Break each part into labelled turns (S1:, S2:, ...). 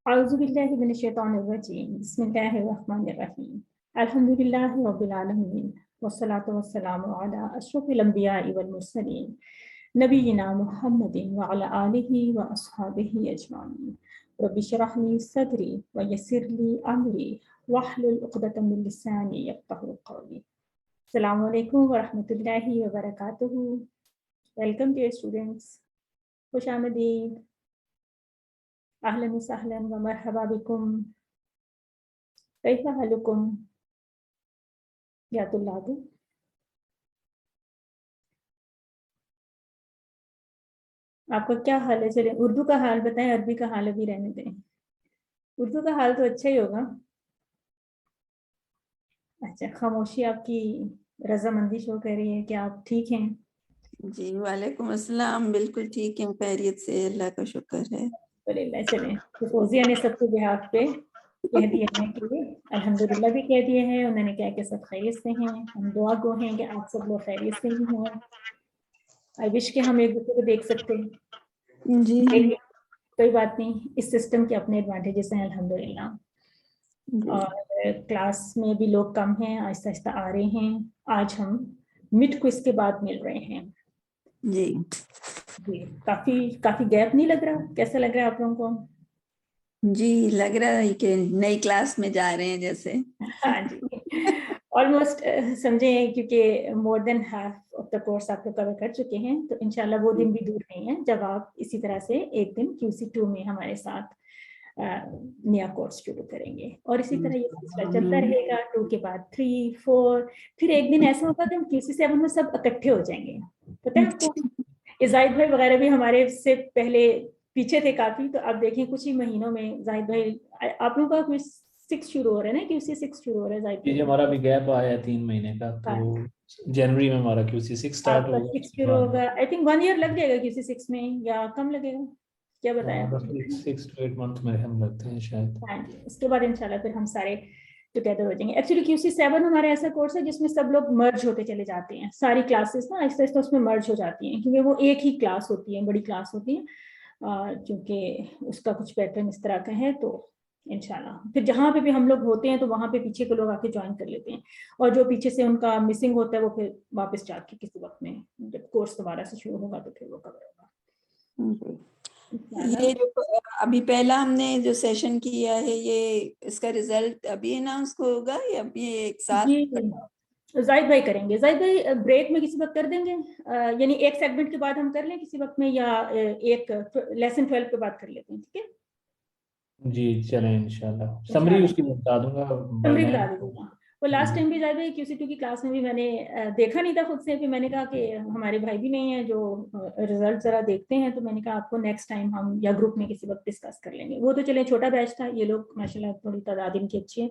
S1: أعوذ بالله من الشيطان الرجيم بسم الله الرحمن الرحيم الحمد لله رب العالمين والصلاة والسلام على أشرف الأنبياء والمرسلين نبينا محمد وعلى آله وأصحابه أجمعين رب اشرح لي صدري ويسر لي أمري واحلل عقدة من لساني يفقهوا قولي. السلام علیکم ورحمۃ اللہ وبرکاتہ. ویلکم ڈیئر اسٹوڈینٹس، خوش آمدید. اہلا وسہلا ومرحبا بکم. کیف حالکم یا طلاب؟ آپ کا کیا حال ہے؟ چلیں اردو کا حال بتائیں، عربی کا حال ابھی رہنے دیں. اردو کا حال تو اچھا ہی ہوگا. اچھا، خاموشی آپ کی رضامندی شو کر رہی ہے کہ آپ ٹھیک ہیں.
S2: جی وعلیکم السلام، بالکل ٹھیک ہے، خیریت سے، اللہ کا شکر ہے.
S1: چلیں فوزیہ نے سب کو بہاف پہ کہہ دیے ہیں کہ الحمدللہ بھی کہہ دیے ہیں. انہوں نے کہا کہ سب خیریت سے ہیں. ہم دعا گو ہیں کہ آپ سب لوگ خیریت سے ہی ہوں. آئی وش کہ ہم ایک دوسرے کو دیکھ سکتے ہیں.
S2: جی
S1: کوئی بات نہیں، اس سسٹم کے اپنے ایڈوانٹیجز ہیں الحمدللہ. اور کلاس میں بھی لوگ کم ہیں، آہستہ آہستہ آ رہے ہیں. آج ہم مڈ کوئز کے بعد مل رہے ہیں.
S2: جی
S1: جی کافی گیپ نہیں لگ رہا؟ کیسا لگ رہا ہے آپ لوگوں کو؟
S2: جی لگ رہا ہے کہ نئی کلاس میں جا رہے ہیں جیسے.
S1: ہاں جی، آلموسٹ سمجھیں، کیونکہ more than half of the course آپ لوگ کور کر چکے ہیں، تو انشاءاللہ وہ دن بھی دور نہیں ہے جب آپ اسی طرح سے ایک دن QC2 میں ہمارے ساتھ نیا کورس شروع کریں گے. اور اسی طرح یہ سلسلہ چلتا رہے گا. 2 کے بعد 3 4، پھر ایک دن ایسا ہوگا کہ ہم QC7 میں سب اکٹھے ہو جائیں گے. پتہ ہے آپ کو، زاہد بھائی وغیرہ بھی ہمارے سے پہلے پیچھے تھے کافی، تو اب دیکھیں کچھ ہی مہینوں میں زاہد بھائی آپ لوگوں کا کچھ 6 شروع ہو رہا ہے نا، QC6 شروع ہو رہا ہے. زاہد
S3: جی ہمارا بھی گیپ آیا ہے 3 مہینے کا، تو جنوری میں ہمارا QC6 سٹارٹ ہوگا.
S1: 6 شروع ہوگا. آئی تھنک 1 ایئر لگ جائے گا QC6 میں، یا کم لگے گا؟ کیا بتایا؟
S3: 6 to 8 month میرے ہم لگتے ہیں شاید.
S1: ہاں جی، اس کے بعد انشاءاللہ پھر ہم سارے ٹوگیدر ہو جائیں گے. ایکچولی QC7 ہمارا ایسا کورس ہے جس میں سب لوگ مرج ہوتے چلے جاتے ہیں. ساری کلاسز نا آہستہ آہستہ اس میں مرج ہو جاتی ہیں، کیونکہ وہ ایک ہی کلاس ہوتی ہے، بڑی کلاس ہوتی ہے. چونکہ اس کا کچھ پیٹرن اس طرح کا ہے، تو انشاءاللہ پھر جہاں پہ بھی ہم لوگ ہوتے ہیں تو وہاں پہ پیچھے کے لوگ آ کے جوائن کر لیتے ہیں. اور جو پیچھے سے ان کا مسنگ ہوتا ہے وہ پھر واپس جا کے کسی وقت میں جب کورس دوبارہ سے شروع ہوگا تو پھر وہ کور ہوگا.
S2: یہ جو ابھی پہلا ہم نے جو سیشن کیا ہے، یہ اس کا ریزلٹ ابھی اناؤنس ہوگا یا ابھی ایک ساتھ؟
S1: جی زاہد بھائی کریں گے. زاہد بھائی بریک میں کسی وقت کر دیں گے، یعنی ایک سیگمنٹ کے بعد ہم کر لیں کسی وقت میں، یا ایک لیسن 12 کے بعد کر لیتے ہیں. ٹھیک ہے
S3: جی چلیں انشاءاللہ. سمری اس کی بتا دوں گا.
S1: سمری بتا دیجیے گا. وہ لاسٹ ٹائم بھی زاہد بھائی QC2 کی کلاس میں بھی میں نے دیکھا نہیں تھا خود سے، پھر میں نے کہا کہ ہمارے بھائی بھی نہیں ہیں جو ریزلٹ ذرا دیکھتے ہیں، تو میں نے کہا آپ کو نیکسٹ ٹائم ہم یا گروپ میں کسی وقت ڈسکس کر لیں گے. وہ تو چلیں چھوٹا بیچ تھا، یہ لوگ ماشاءاللہ تھوڑی تعداد ان کی اچھی ہے،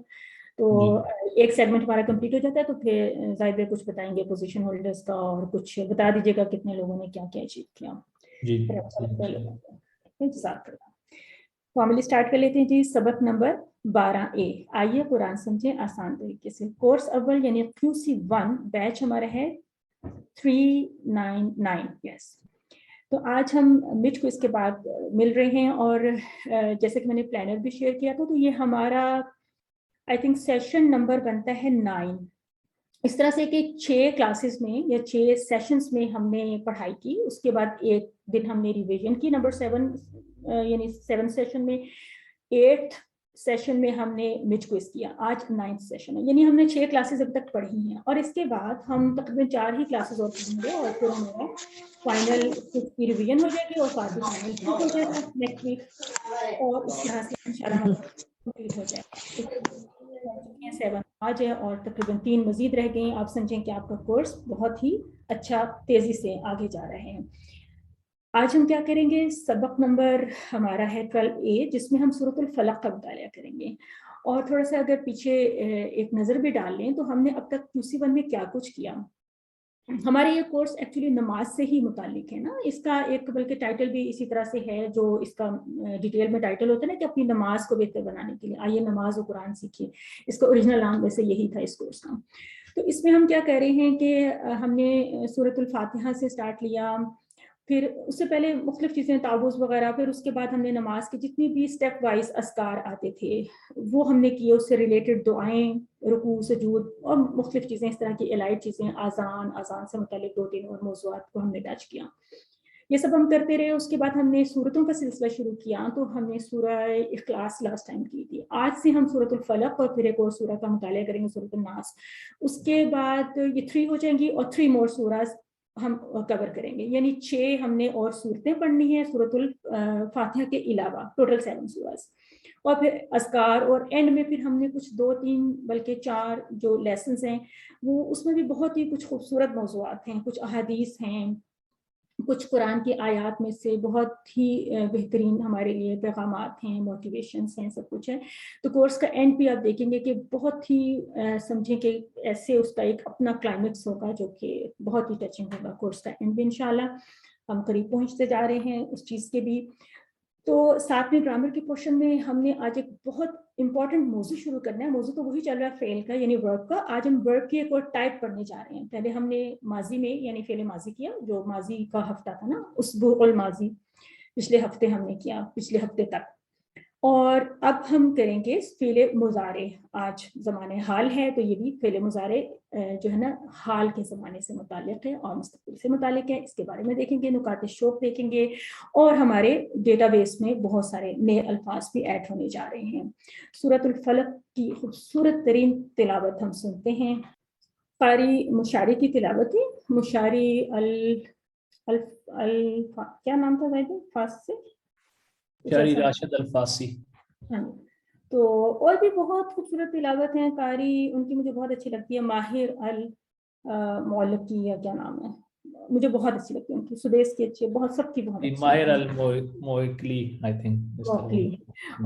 S1: تو ایک سیگمنٹ ہمارا کمپلیٹ ہو جاتا ہے. تو پھر زاہد بھائی کچھ بتائیں گے پوزیشن ہولڈرز کا، اور کچھ بتا دیجیے گا کتنے لوگوں نے کیا کیا اچیو کیا. فارملی اسٹارٹ کر لیتے ہیں جی. سبق نمبر 12A. آئیے قرآن سمجھیں آسان طریقے سے. کورس اول یعنی QC1 بیچ ہمارا ہے 399. یس، تو آج ہم مڈ کوئز کے بعد مل رہے ہیں، اور جیسے کہ میں نے پلانر بھی شیئر کیا تھا، تو یہ ہمارا آئی تھنک سیشن نمبر بنتا ہے 9. اس طرح سے کہ 6 کلاسز میں یا 6 سیشنز میں ہم نے پڑھائی کی. اس کے بعد ایک دن ہم نے ریویژن کی نمبر 7، یعنی 7 سیشن میں. 8 سیشن میں ہم نے مڈ کوئز کیا. آج 9 سیشن ہے، یعنی ہم نے 6 کلاسز اب تک پڑھی ہیں، اور اس کے بعد ہم تقریباً 4 ہی کلاسز اور پڑھیں گے، اور پھر ہمارا فائنل کی ریویژن ہو جائے گی، اور ساتھ ہی فائنل ہو جائے گا نیکسٹ ویک، اور اس طرح سے انشاءاللہ کمپلیٹ ہو جائے گا. 7 آج ہے اور تقریباً 3 مزید رہ گئیں. آپ سمجھیں کہ آپ کا کورس بہت ہی اچھا تیزی سے آگے جا رہے ہیں. آج ہم کیا کریں گے؟ سبق نمبر ہمارا ہے 12A، جس میں ہم سورۃ الفلق کا مطالعہ کریں گے. اور تھوڑا سا اگر پیچھے ایک نظر بھی ڈال لیں تو ہم نے اب تک QC1 میں کیا کچھ کیا. ہمارے یہ کورس ایکچولی نماز سے ہی متعلق ہے نا. اس کا ایک بلکہ ٹائٹل بھی اسی طرح سے ہے، جو اس کا ڈیٹیل میں ٹائٹل ہوتا ہے نا کہ اپنی نماز کو بہتر بنانے کے لیے آئیے نماز و قرآن سیکھیے. اس کا اوریجنل نام ویسے یہی تھا اس کورس کا. تو اس میں ہم کیا کہہ رہے ہیں کہ ہم نے سورۃ الفاتحہ سے سٹارٹ لیا، پھر اس سے پہلے مختلف چیزیں تعوذ وغیرہ، پھر اس کے بعد ہم نے نماز کے جتنی بھی اسٹیپ وائز اذکار آتے تھے وہ ہم نے کیے، اس سے ریلیٹڈ دعائیں، رکوع سجود اور مختلف چیزیں اس طرح کی الائٹ چیزیں، اذان سے متعلق 2-3 اور موضوعات کو ہم نے ٹچ کیا. یہ سب ہم کرتے رہے. اس کے بعد ہم نے سورتوں کا سلسلہ شروع کیا، تو ہم نے سورہ اخلاص لاسٹ ٹائم کی تھی. آج سے ہم سورۃ الفلق اور پھر ایک اور سورہ کا مطالعہ کریں گے، سورۃ الناس. اس کے بعد یہ 3 ہو جائیں گی اور 3 مور سوراز ہم کور کریں گے، یعنی 6 ہم نے اور صورتیں پڑھنی ہیں سورۃ الفاتحہ کے علاوہ، ٹوٹل 7 سوراز. اور پھر اذکار، اور اینڈ میں پھر ہم نے کچھ 2-3 بلکہ 4 جو لیسنز ہیں وہ اس میں بھی بہت ہی کچھ خوبصورت موضوعات ہیں، کچھ احادیث ہیں، کچھ قرآن کی آیات میں سے بہت ہی بہترین ہمارے لیے پیغامات ہیں، موٹیویشنس ہیں، سب کچھ ہے. تو کورس کا اینڈ بھی آپ دیکھیں گے کہ بہت ہی سمجھیں کہ ایسے اس کا ایک اپنا کلائمیکس ہوگا جو کہ بہت ہی ٹچنگ ہوگا. کورس کا اینڈ بھی انشاءاللہ ہم قریب پہنچتے جا رہے ہیں اس چیز کے بھی. تو ساتھ میں گرامر کے پورشن میں ہم نے آج ایک بہت امپورٹنٹ موضوع شروع کرنا ہے. موضوع تو وہی چل رہا ہے فعل کا، یعنی ورب کا. آج ہم ورب کی ایک اور ٹائپ پڑھنے جا رہے ہیں. پہلے ہم نے ماضی میں یعنی فعل ماضی کیا، جو ماضی کا ہفتہ تھا نا، اسبوع الماضی، پچھلے ہفتے ہم نے کیا، پچھلے ہفتے تک. اور اب ہم کریں گے فعل مضارع. آج زمانہ حال ہے تو یہ بھی فعل مضارع جو ہے نا حال کے زمانے سے متعلق ہے اور مستقبل سے متعلق ہے. اس کے بارے میں دیکھیں گے، نکات شوق دیکھیں گے، اور ہمارے ڈیٹا بیس میں بہت سارے نئے الفاظ بھی ایڈ ہونے جا رہے ہیں. سورۃ الفلق کی خوبصورت ترین تلاوت ہم سنتے ہیں. قاری مشاری کی تلاوت ہے. مشاری کیا نام تھا بھائی فاس سے؟
S3: شاری راشد الفاسی.
S1: ہاں، تو اور بھی بہت خوبصورت تلاوت ہیں. قاری ان کی مجھے بہت اچھی لگتی ہے، ماہر المعلق کی یا کیا نام ہے، مجھے بہت اچھی لگتی ہے ان کی. سدیس کی اچھی ہے، بہت سب کی بہت اچھی
S3: ماہر الموکلی آئی تھنک،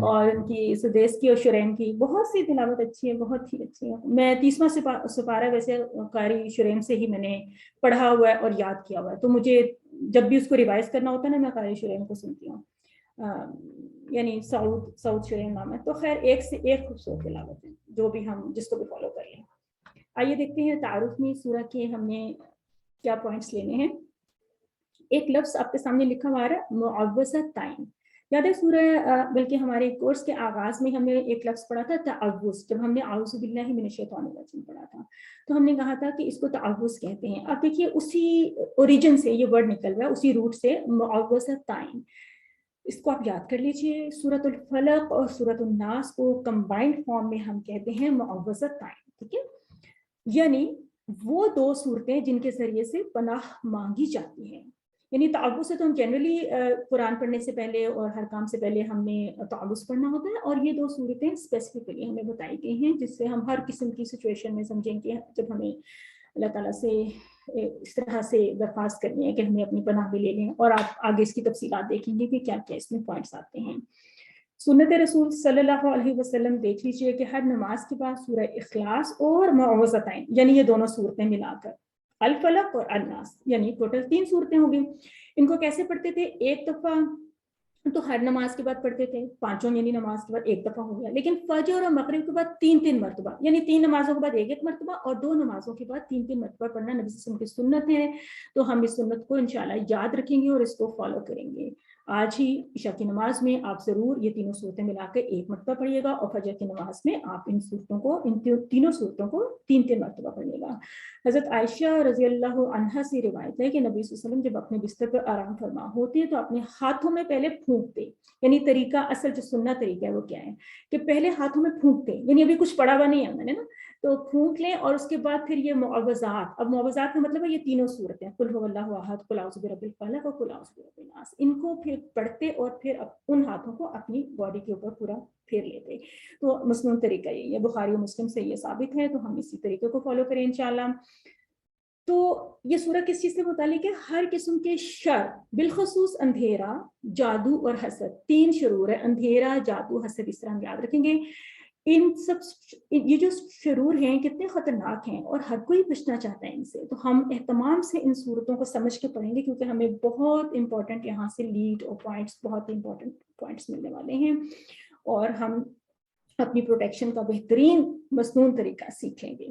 S1: اور ان کی سدیس کی اور شرین کی بہت سی تلاوت اچھی ہے، بہت ہی اچھی ہے. میں 30واں سپارہ ویسے قاری شرین سے ہی میں نے پڑھا ہوا ہے اور یاد کیا ہوا ہے، تو مجھے جب بھی اس کو ریوائز کرنا ہوتا ہے نا میں قاری شرین کو سنتی ہوں. یعنی سعود شرین نام ہے. تو خیر ایک سے ایک خوبصورت تلاوت ہے جو بھی ہم جس کو بھی فالو کر لیں. آئیے دیکھتے ہیں تعارف میں سورہ کے ہم نے کیا پوائنٹس لینے ہیں. ایک لفظ آپ کے سامنے لکھا ہوا ہے معوذتین. یاد ہے سورہ بلکہ ہمارے کورس کے آغاز میں ہم نے ایک لفظ پڑھا تھا تعوذ. جب ہم نے اعوذ باللہ من الشیطان الرجیم پڑھا تھا تو ہم نے کہا تھا کہ اس کو تعوذ کہتے ہیں. اب دیکھیے اسی اوریجن سے یہ ورڈ نکل رہا ہے، اسی روٹ سے معوذتین. اس کو آپ یاد کر لیجئے. سورۃ الفلق اور سورۃ الناس کو کمبائنڈ فارم میں ہم کہتے ہیں معوذتین. ٹھیک ہے، یعنی وہ 2 صورتیں جن کے ذریعے سے پناہ مانگی جاتی ہیں. یعنی تعوذ سے تو ہم جنرلی قرآن پڑھنے سے پہلے اور ہر کام سے پہلے ہم نے تعوذ پڑھنا ہوتا ہے، اور یہ 2 صورتیں اسپیسیفکلی ہمیں بتائی گئی ہیں جس سے ہم ہر قسم کی سچویشن میں سمجھیں کہ جب ہمیں اللہ تعالیٰ سے اس طرح سے درخواست کرنی ہے کہ ہمیں اپنی پناہ بھی لے لیں. اور آپ آگے اس کی تفصیلات دیکھیں گے کہ کیا کیا اس میں پوائنٹس آتے ہیں. سنت رسول صلی اللہ علیہ وسلم دیکھ لیجئے کہ ہر نماز کے بعد سورہ اخلاص اور معوذتین یعنی یہ دونوں صورتیں ملا کر الفلق اور الناس یعنی ٹوٹل 3 صورتیں ہو گئی. ان کو کیسے پڑھتے تھے؟ ایک دفعہ تو ہر نماز کے بعد پڑھتے تھے، 5 یعنی نماز کے بعد ایک دفعہ ہو گیا. لیکن فجر اور مغرب کے بعد 3 مرتبہ، یعنی 3 نمازوں کے بعد ایک مرتبہ اور 2 نمازوں کے بعد 3 مرتبہ پڑھنا نبی صلی اللہ علیہ وسلم کی سنت ہے. تو ہم اس سنت کو انشاءاللہ یاد رکھیں گے اور اس کو فالو کریں گے. آج ہی عشاء کی نماز میں آپ ضرور یہ 3 صورتیں ملا کے 1 مرتبہ پڑھیے گا، اور فجر کی نماز میں آپ ان تینوں صورتوں کو 3 مرتبہ پڑھیے گا. حضرت عائشہ رضی اللہ عنہا سے روایت ہے کہ نبی صلی اللہ علیہ وسلم جب اپنے بستر پر آرام فرما ہوتے تو اپنے ہاتھوں میں پہلے پھونکتے. یعنی طریقہ اصل جو سننا طریقہ ہے وہ کیا ہے کہ پہلے ہاتھوں میں پھونکتے، یعنی ابھی کچھ پڑا ہوا نہیں ہے میں نے نا، تو پھونک لیں اور اس کے بعد پھر یہ معوذات. اب معوذات کا مطلب ہے یہ 3 صورتیں، قل هو اللہ احد، قل اعوذ برب الفلق اور قل اعوذ برب الناس. ان کو پھر پڑھتے اور پھر ان ہاتھوں کو اپنی باڈی کے اوپر پورا پھیر لیتے. تو مسنون طریقہ یہ بخاری و مسلم سے یہ ثابت ہے، تو ہم اسی طریقے کو فالو کریں انشاءاللہ. تو یہ سورہ کس چیز سے متعلق ہے؟ ہر قسم کے شر، بالخصوص اندھیرا، جادو اور حسد. 3 شرور ہے، اندھیرا، جادو، حسد. اس طرح ہم یاد رکھیں گے. ان سب یہ جو شرور ہیں کتنے خطرناک ہیں اور ہر کوئی بچنا چاہتا ہے ان سے. تو ہم اہتمام سے ان صورتوں کو سمجھ کے پڑھیں گے کیونکہ ہمیں بہت امپورٹنٹ یہاں سے لیڈ اور پوائنٹس، بہت امپورٹنٹ پوائنٹس ملنے والے ہیں، اور ہم اپنی پروٹیکشن کا بہترین مسنون طریقہ سیکھیں گے.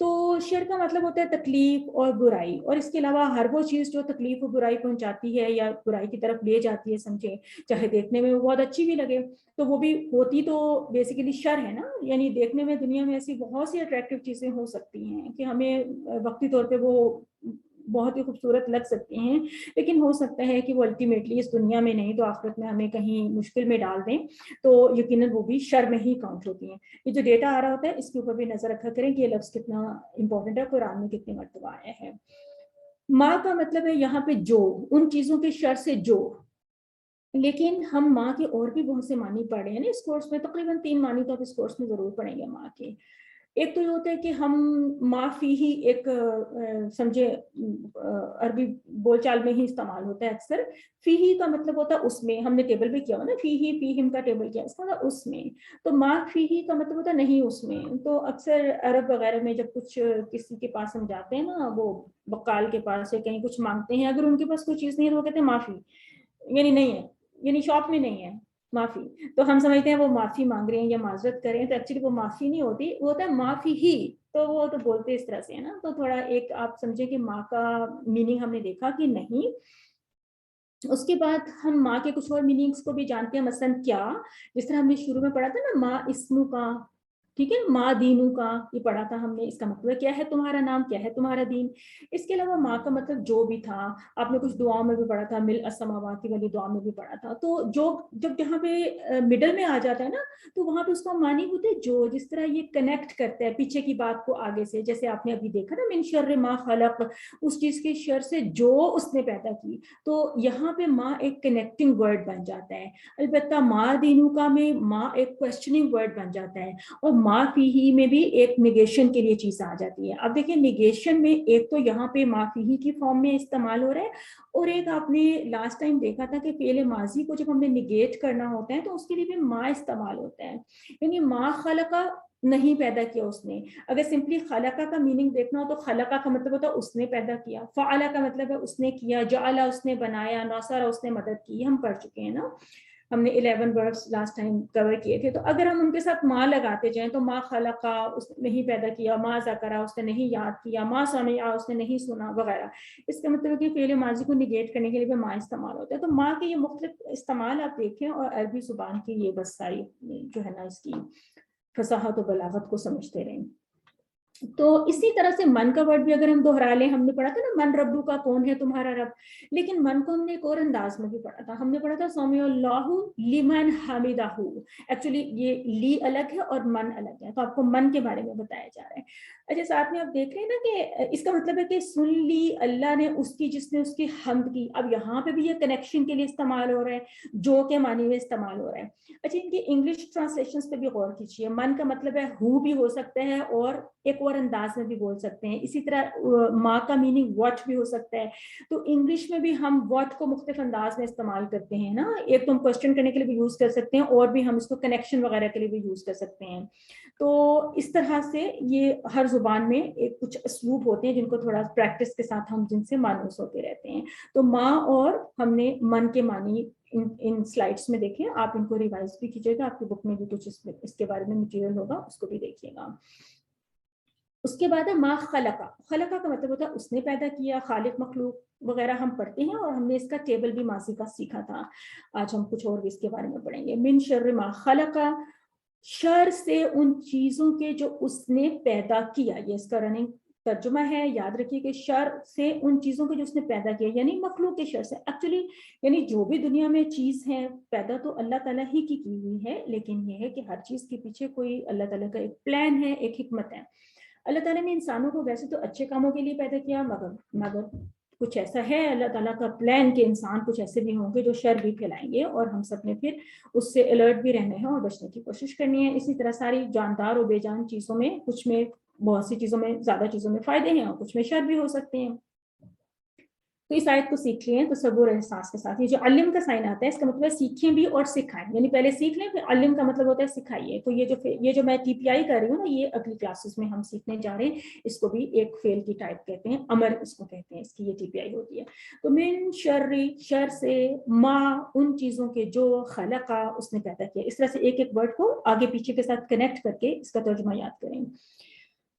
S1: تو شر کا مطلب ہوتا ہے تکلیف اور برائی، اور اس کے علاوہ ہر وہ چیز جو تکلیف اور برائی پہنچاتی ہے یا برائی کی طرف لے جاتی ہے، سمجھیں چاہے دیکھنے میں وہ بہت اچھی بھی لگے تو وہ بھی ہوتی تو بیسیکلی شر ہے نا. یعنی دیکھنے میں دنیا میں ایسی بہت سی اٹریکٹیو چیزیں ہو سکتی ہیں کہ ہمیں وقتی طور پہ وہ بہت ہی خوبصورت لگ سکتے ہیں، لیکن ہو سکتا ہے کہ وہ الٹیمیٹلی اس دنیا میں نہیں تو آخرت میں ہمیں کہیں مشکل میں ڈال دیں، تو یقیناً وہ بھی شر میں ہی کاؤنٹ ہوتی ہیں. یہ جو ڈیٹا آ رہا ہوتا ہے اس کے اوپر بھی نظر رکھا کریں کہ یہ لفظ کتنا امپورٹنٹ ہے، قرآن میں کتنی مرتبہ آیا ہے. ماں کا مطلب ہے یہاں پہ جو، ان چیزوں کے شر سے جو. لیکن ہم ماں کے اور بھی بہت سے معنی پڑھ رہے ہیں نا اس کورس میں، تقریباً 3 معنی تو آپ اس کورس میں ضرور پڑھیں گے ماں کے. ایک تو یہ ہوتا ہے کہ ہم ما فی ہی ایک سمجھے عربی بول چال میں ہی استعمال ہوتا ہے اکثر. فی ہی کا مطلب ہوتا ہے اس میں، ہم نے ٹیبل بھی کیا ہوا نا، فی ہی فی ہم کا ٹیبل کیا، اس کا مطلب اس میں. تو ما فی ہی کا مطلب ہوتا ہے نہیں اس میں. تو اکثر عرب وغیرہ میں جب کچھ کسی کے پاس ہم جاتے ہیں نا، وہ بقال کے پاس سے کہیں کچھ مانگتے ہیں، اگر ان کے پاس کوئی چیز نہیں ہے تو وہ کہتے ہیں معافی، یعنی نہیں ہے، یعنی شاپ میں نہیں ہے معافی. تو ہم سمجھتے ہیں وہ معافی مانگ رہے ہیں یا معذرت کر رہے ہیں، تو ایکچولی وہ معافی نہیں ہوتی، وہ ہوتا ہے معافی ہی. تو وہ تو بولتے اس طرح سے ہے نا. تو تھوڑا ایک آپ سمجھیں کہ ماں کا میننگ ہم نے دیکھا کہ نہیں. اس کے بعد ہم ماں کے کچھ اور میننگس کو بھی جانتے ہیں، مثلا کیا، جس طرح ہم نے شروع میں پڑھا تھا نا ماں اسمو کا، ٹھیک ہے، ماں دینو کا، یہ پڑھا تھا ہم نے. اس کا مطلب کیا ہے تمہارا نام، کیا ہے تمہارا دین. اس کے علاوہ ماں کا مطلب جو بھی تھا، آپ نے کچھ دعاؤں میں بھی پڑھا تھا، مل السماواتی والی دعا میں بھی پڑھا تھا. تو جو جب جہاں پہ مڈل میں آ جاتا ہے نا، تو وہاں پہ اس کا معنی ہوتا ہے جو، جس طرح یہ کنیکٹ کرتا ہے پیچھے کی بات کو آگے سے. جیسے آپ نے ابھی دیکھا نا من شر ما خلق، اس چیز کے شر سے جو اس نے پیدا کی. تو یہاں پہ ماں ایک کنیکٹنگ ورڈ بن جاتا ہے. البتہ ماں دینو کا میں ماں ایک کوشچننگ ورڈ بن جاتا ہے، اور ماں فی ہی میں بھی ایک نیگیشن کے لیے چیز آ جاتی ہے. اب دیکھیں نیگیشن میں ایک تو یہاں پہ ماں فی ہی کی فارم میں استعمال ہو رہا ہے، اور ایک آپ نے لاسٹ ٹائم دیکھا تھا کہ فعل ماضی کو جب ہم نے نیگیٹ کرنا ہوتا ہے تو اس کے لیے بھی ماں استعمال ہوتا ہے. یعنی ماں خلقہ نہیں پیدا کیا اس نے. اگر سمپلی خلقہ کا میننگ دیکھنا ہو تو خلقہ کا مطلب ہوتا ہے اس نے پیدا کیا، فعلہ کا مطلب ہے اس نے کیا، جعلہ اس نے بنایا، ناصرہ اس نے مدد کی. ہم پڑھ چکے ہیں نا، ہم نے 11 ورڈز لاسٹ ٹائم کور کیے تھے. تو اگر ہم ان کے ساتھ ماں لگاتے جائیں تو ماں خلقہ اس نے نہیں پیدا کیا، ماں ذکرہ اس نے نہیں یاد کیا، ماں سمعہ اس نے نہیں سنا وغیرہ. اس کا مطلب ہے کہ فعل ماضی کو نگیٹ کرنے کے لیے بھی ماں استعمال ہوتا ہے. تو ماں کے یہ مختلف استعمال آپ دیکھیں، اور عربی زبان کی یہ بس ساری جو ہے نا اس کی فصاحت و بلاغت کو سمجھتے رہیں. تو اسی طرح سے من کا ورڈ بھی اگر ہم دوہرا لیں، ہم نے پڑھا تھا نا من ربو کا، کون ہے تمہارا رب. لیکن من کو ہم نے ایک اور انداز میں بھی پڑھا تھا. ہم نے پڑھا تھا سمع اللہ لمن حمدہ. ایکچولی یہ لی الگ ہے اور من الگ ہے، تو آپ کو من کے بارے میں بتایا جا رہا ہے. اچھا ساتھ میں آپ دیکھ رہے ہیں نا کہ اس کا مطلب ہے کہ سن لی اللہ نے اس کی جس نے اس کی حمد کی. اب یہاں پہ بھی یہ کنیکشن کے لیے استعمال ہو رہا ہے، جو کے معنی میں استعمال ہو رہا ہے. اچھا ان کی انگلش ٹرانسلیشنز پہ بھی غور کیجیے. من کا مطلب ہے ہو بھی ہو سکتا ہے، اور ایک اور انداز میں بھی بول سکتے ہیں. اسی طرح ماں کا میننگ واٹ بھی ہو سکتا ہے. تو انگلش میں بھی ہم واٹ کو مختلف انداز میں استعمال کرتے ہیں نا. ایک تو ہم کوشچن کرنے کے لیے بھی یوز کر سکتے ہیں، اور بھی ہم اس کو کنیکشن وغیرہ کے لیے بھی یوز کر سکتے ہیں. تو اس طرح سے یہ ہر زبان میں ایک کچھ اسلوب ہوتے ہیں جن کو تھوڑا پریکٹس کے ساتھ ہم جن سے مانوس ہوتے رہتے ہیں. تو ماں اور ہم نے من کے معنی ان سلائڈس میں دیکھیں. آپ ان کو ریوائز بھی کیجیے گا، آپ کی بک میں بھی کچھ اس کے بارے میں مٹیریل ہوگا، اس کو بھی دیکھیے گا. اس کے بعد ہے ما خلقہ. خلقہ کا مطلب ہوتا ہے اس نے پیدا کیا، خالق مخلوق وغیرہ ہم پڑھتے ہیں، اور ہم نے اس کا ٹیبل بھی ماضی کا سیکھا تھا. آج ہم کچھ اور بھی اس کے بارے میں پڑھیں گے. من شر ما خلقہ، شر سے ان چیزوں کے جو اس نے پیدا کیا. یہ اس کا رننگ ترجمہ ہے، یاد رکھیے کہ شر سے ان چیزوں کے جو اس نے پیدا کیا، یعنی مخلوق کے شر سے. ایکچولی یعنی جو بھی دنیا میں چیز ہے پیدا تو اللہ تعالیٰ ہی کی ہوئی ہے، لیکن یہ ہے کہ ہر چیز کے پیچھے کوئی اللہ تعالیٰ کا ایک پلان ہے، ایک حکمت ہے. اللہ تعالیٰ نے انسانوں کو ویسے تو اچھے کاموں کے لیے پیدا کیا، مگر کچھ ایسا ہے اللہ تعالیٰ کا پلان کہ انسان کچھ ایسے بھی ہوں گے جو شر بھی پھیلائیں گے، اور ہم سب نے پھر اس سے الرٹ بھی رہنا ہے اور بچنے کی کوشش کرنی ہے. اسی طرح ساری جاندار اور بے جان چیزوں میں، کچھ میں بہت سی چیزوں میں، زیادہ چیزوں میں فائدے ہیں اور کچھ میں شر بھی ہو سکتے ہیں. تو اس آیت کو سیکھ لیں تصور احساس کے ساتھ. یہ جو علم کا سائن آتا ہے اس کا مطلب ہے سیکھیں بھی اور سکھائیں، یعنی پہلے سیکھ لیں، پھر علم کا مطلب ہوتا ہے سکھائیے. تو یہ جو میں ٹی پی آئی کر رہی ہوں نا، یہ اگلی کلاسز میں ہم سیکھنے جا رہے ہیں. اس کو بھی ایک فعل کی ٹائپ کہتے ہیں، امر اس کو کہتے ہیں، اس کی یہ ٹی پی آئی ہوتی ہے. تو من شر، شر سے، ما ان چیزوں کے جو خلقہ اس نے پیدا کیا. اس طرح سے ایک ایک ورڈ کو آگے پیچھے کے ساتھ کنیکٹ کر کے اس کا ترجمہ یاد کریں.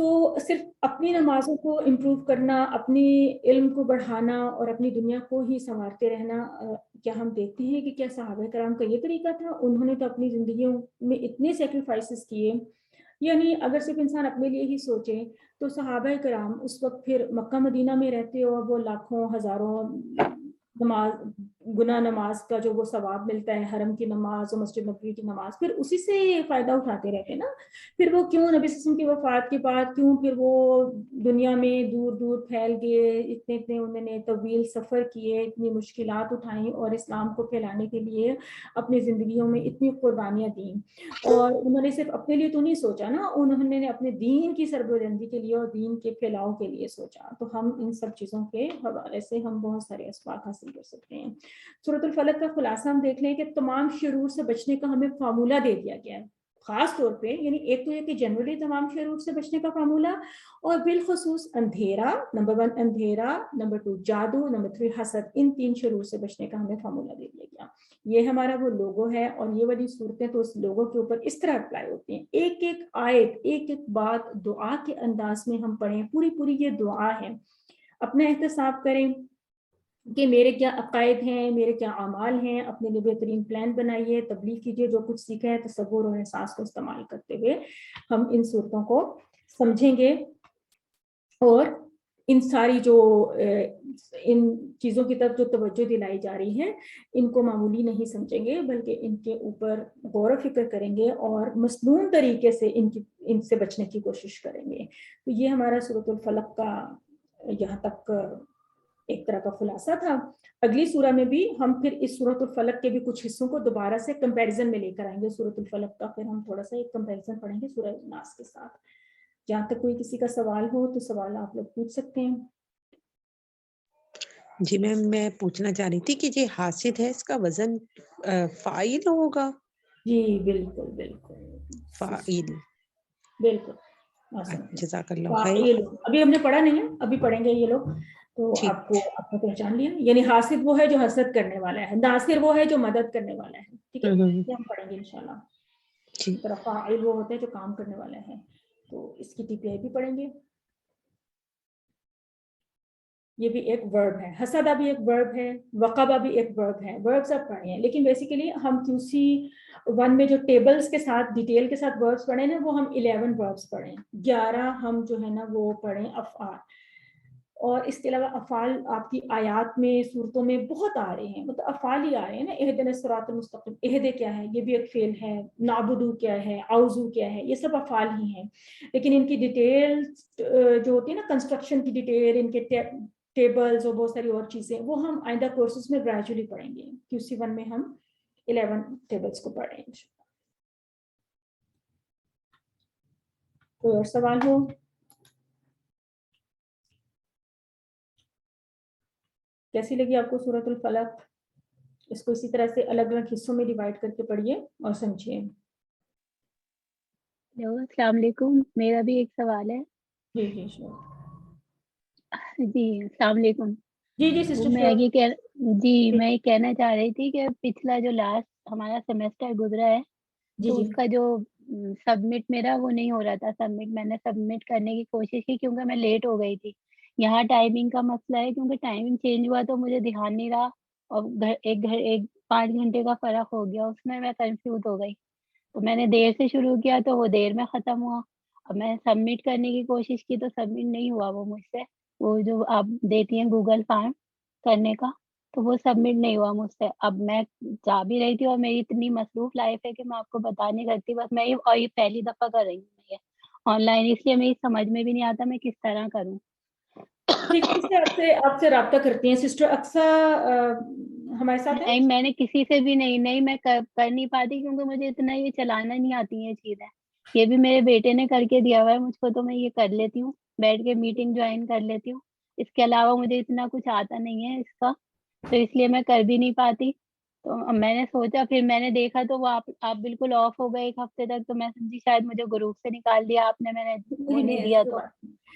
S1: تو صرف اپنی نمازوں کو امپروو کرنا, اپنی علم کو بڑھانا اور اپنی دنیا کو ہی سنوارتے رہنا, کیا ہم دیکھتے ہیں کہ کیا صحابہ کرام کا یہ طریقہ تھا؟ انہوں نے تو اپنی زندگیوں میں اتنے سیکریفائسز کیے. یعنی اگر صرف انسان اپنے لیے ہی سوچے تو صحابہ کرام اس وقت پھر مکہ مدینہ میں رہتے اور وہ لاکھوں ہزاروں نماز, گناہ نماز کا جو وہ ثواب ملتا ہے, حرم کی نماز اور مسجد نبوی کی نماز, پھر اسی سے فائدہ اٹھاتے رہتے نا. پھر وہ کیوں نبی صلی اللہ علیہ وسلم کی وفات کے بعد کیوں پھر وہ دنیا میں دور دور پھیل گئے, اتنے انہوں نے طویل سفر کیے, اتنی مشکلات اٹھائیں اور اسلام کو پھیلانے کے لیے اپنی زندگیوں میں اتنی قربانیاں دیں. اور انہوں نے صرف اپنے لیے تو نہیں سوچا نا, انہوں نے اپنے دین کی سربلندی کے لیے اور دین کے پھیلاؤ کے لیے سوچا. تو ہم ان سب چیزوں کے حوالے سے ہم بہت سارے اسباق حاصل کر سکتے ہیں. سورۃ الفلق کا خلاصہ ہم دیکھ لیں کہ تمام شرور سے بچنے کا ہمیں فارمولہ دے دیا گیا ہے خاص طور پہ. یعنی ایک تو یہ کہ جنرلی تمام شرور سے بچنے کا فارمولہ, اور بالخصوص اندھیرا, نمبر 1 اندھیرا, نمبر 2 جادو, نمبر 3 حسد, ان 3 شرور سے بچنے کا ہمیں فارمولہ دے دیا گیا. یہ ہمارا وہ لوگو ہے, اور یہ والی صورتیں تو اس لوگو کے اوپر اس طرح اپلائی ہوتی ہیں. ایک ایک آیت, ایک ایک بات دعا کے انداز میں ہم پڑھیں, پوری پوری یہ دعا ہے. اپنا احتساب کریں کہ میرے کیا عقائد ہیں, میرے کیا اعمال ہیں, اپنے لیے بہترین پلان بنائیے, تبلیغ کیجیے, جو کچھ سیکھا ہے تصور اور احساس کو استعمال کرتے ہوئے ہم ان صورتوں کو سمجھیں گے, اور ان ساری جو ان چیزوں کی طرف جو توجہ دلائی جا رہی ہے ان کو معمولی نہیں سمجھیں گے, بلکہ ان کے اوپر غور و فکر کریں گے اور مصنون طریقے سے ان سے بچنے کی کوشش کریں گے. تو یہ ہمارا سورۃ الفلق کا یہاں تک ایک طرح کا خلاصہ تھا. اگلی سورہ میں بھی ہم پھر اس سورۃ الفلق کے بھی کچھ حصوں کو دوبارہ سے کمپیریزن میں لے کر آئیں گے. سورۃ الفلق کا پھر ہم تھوڑا سا ایک کمپیریزن پڑھیں گے سورہ ناس کے ساتھ. جہاں تک کوئی کسی کا سوال ہو تو سوال آپ لوگ پوچھ سکتے ہیں.
S4: جی میم, میں پوچھنا چاہ رہی تھی کہ یہ حاسد ہے, اس کا وزن فاعل ہوگا؟
S1: جی بالکل بالکل
S4: فاعل.
S1: بالکل.
S4: جزاک اللہ خیر.
S1: ابھی ہم نے پڑھا نہیں ہے, ابھی پڑھیں گے یہ لوگ, تو آپ نے پہچان لیا. یعنی حاسد وہ ہے جو حسد کرنے والا ہے, ناصر وہ ہے جو مدد کرنے والا ہے. ٹھیک ہے, یہ ہم پڑھیں گے انشاءاللہ. اس طرح فاعل وہ ہوتے ہیں جو کام کرنے والا ہے, تو اس کی TPI بھی پڑھیں گے. یہ بھی ایک ورب ہے, حسدہ بھی ایک ورب ہے, وقبہ بھی ایک ورب ہے. ورب سب پڑھے ہیں, لیکن بیسیکلی ہم QC1 میں جو ٹیبلز کے ساتھ ڈیٹیل کے ساتھ وربس پڑھیں نا, وہ ہم 11 وربس پڑھیں, 11 ہم جو ہے نا وہ پڑھیں افعال. اور اس کے علاوہ افعال آپ کی آیات میں صورتوں میں بہت آ رہے ہیں, مطلب افعال ہی آ رہے ہیں نا. اہدنا الصراط المستقیم, اہد کیا ہے, یہ بھی ایک فعل ہے. نعبدو کیا ہے, اعوذو کیا ہے, یہ سب افعال ہی ہیں. لیکن ان کی ڈیٹیل جو ہوتی ہے نا, کنسٹرکشن کی ڈیٹیل, ان کے ٹیبلز اور بہت ساری اور چیزیں, وہ ہم آئندہ کورسز میں گریجولی پڑھیں گے. QC1 میں ہم 11 ٹیبلز کو پڑھیں گے. کوئی اور سوال ہو؟ کیسی لگی آپ کو سورۃ الفلق؟ اس کو اسی طرح سے الگ الگ حصوں میں ڈیوائڈ کر کے پڑھیے اور سمجھیے.
S5: السلام علیکم, میرا بھی ایک سوال ہے.
S1: جی جی شور.
S5: جی السلام علیکم.
S1: جی جی سسٹر
S5: میں
S1: شور.
S5: یہ کہنا چاہ رہی تھی کہ پچھلا جو لاسٹ ہمارا سیمسٹر گزرا ہے,
S1: جی
S5: تو
S1: جی
S5: اس کا جو سبمٹ میرا وہ نہیں ہو رہا تھا. میں نے سبمٹ کرنے کی کوشش کی کیونکہ میں لیٹ ہو گئی تھی. یہاں ٹائمنگ کا مسئلہ ہے, کیونکہ ٹائمنگ چینج ہوا تو مجھے دھیان نہیں رہا, اور ایک 5 گھنٹے کا فرق ہو گیا, اس میں کنفیوز ہو گئی. تو میں نے دیر سے شروع کیا تو وہ دیر میں ختم ہوا. اب میں سبمٹ کرنے کی کوشش کی تو سبمٹ نہیں ہوا وہ مجھ سے. وہ جو آپ دیتی ہیں گوگل فارم کرنے کا, تو وہ سبمٹ نہیں ہوا مجھ سے. اب میں جا بھی رہی تھی, اور میری اتنی مصروف لائف ہے کہ میں آپ کو بتا نہیں سکتی. بس میں یہ پہلی دفعہ کر رہی ہوں یہ آن لائن, اس لیے میری سمجھ میں بھی نہیں آتا میں کس طرح کروں.
S1: آپ سے رابطہ کرتی ہیں سسٹر اقصا ہمارے ساتھ ہیں؟
S5: نہیں, میں نے کسی سے بھی نہیں میں کر نہیں پاتی, کیونکہ مجھے اتنا یہ چلانا نہیں آتی یہ چیزیں. یہ بھی میرے بیٹے نے کر کے دیا ہوا ہے مجھ کو, تو میں یہ کر لیتی ہوں, بیٹھ کے میٹنگ جوائن کر لیتی ہوں. اس کے علاوہ مجھے اتنا کچھ آتا نہیں ہے اس کا, تو اس لیے میں کر بھی نہیں پاتی. تو میں نے سوچا, پھر میں نے دیکھا تو وہ آپ بالکل آف ہو گئے 1 ہفتے تک. تو میں سمجھی شاید مجھے گروپ سے نکال دیا آپ نے, میں نے وہ نہیں دیا. تو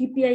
S1: TPI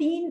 S1: 3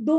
S1: 2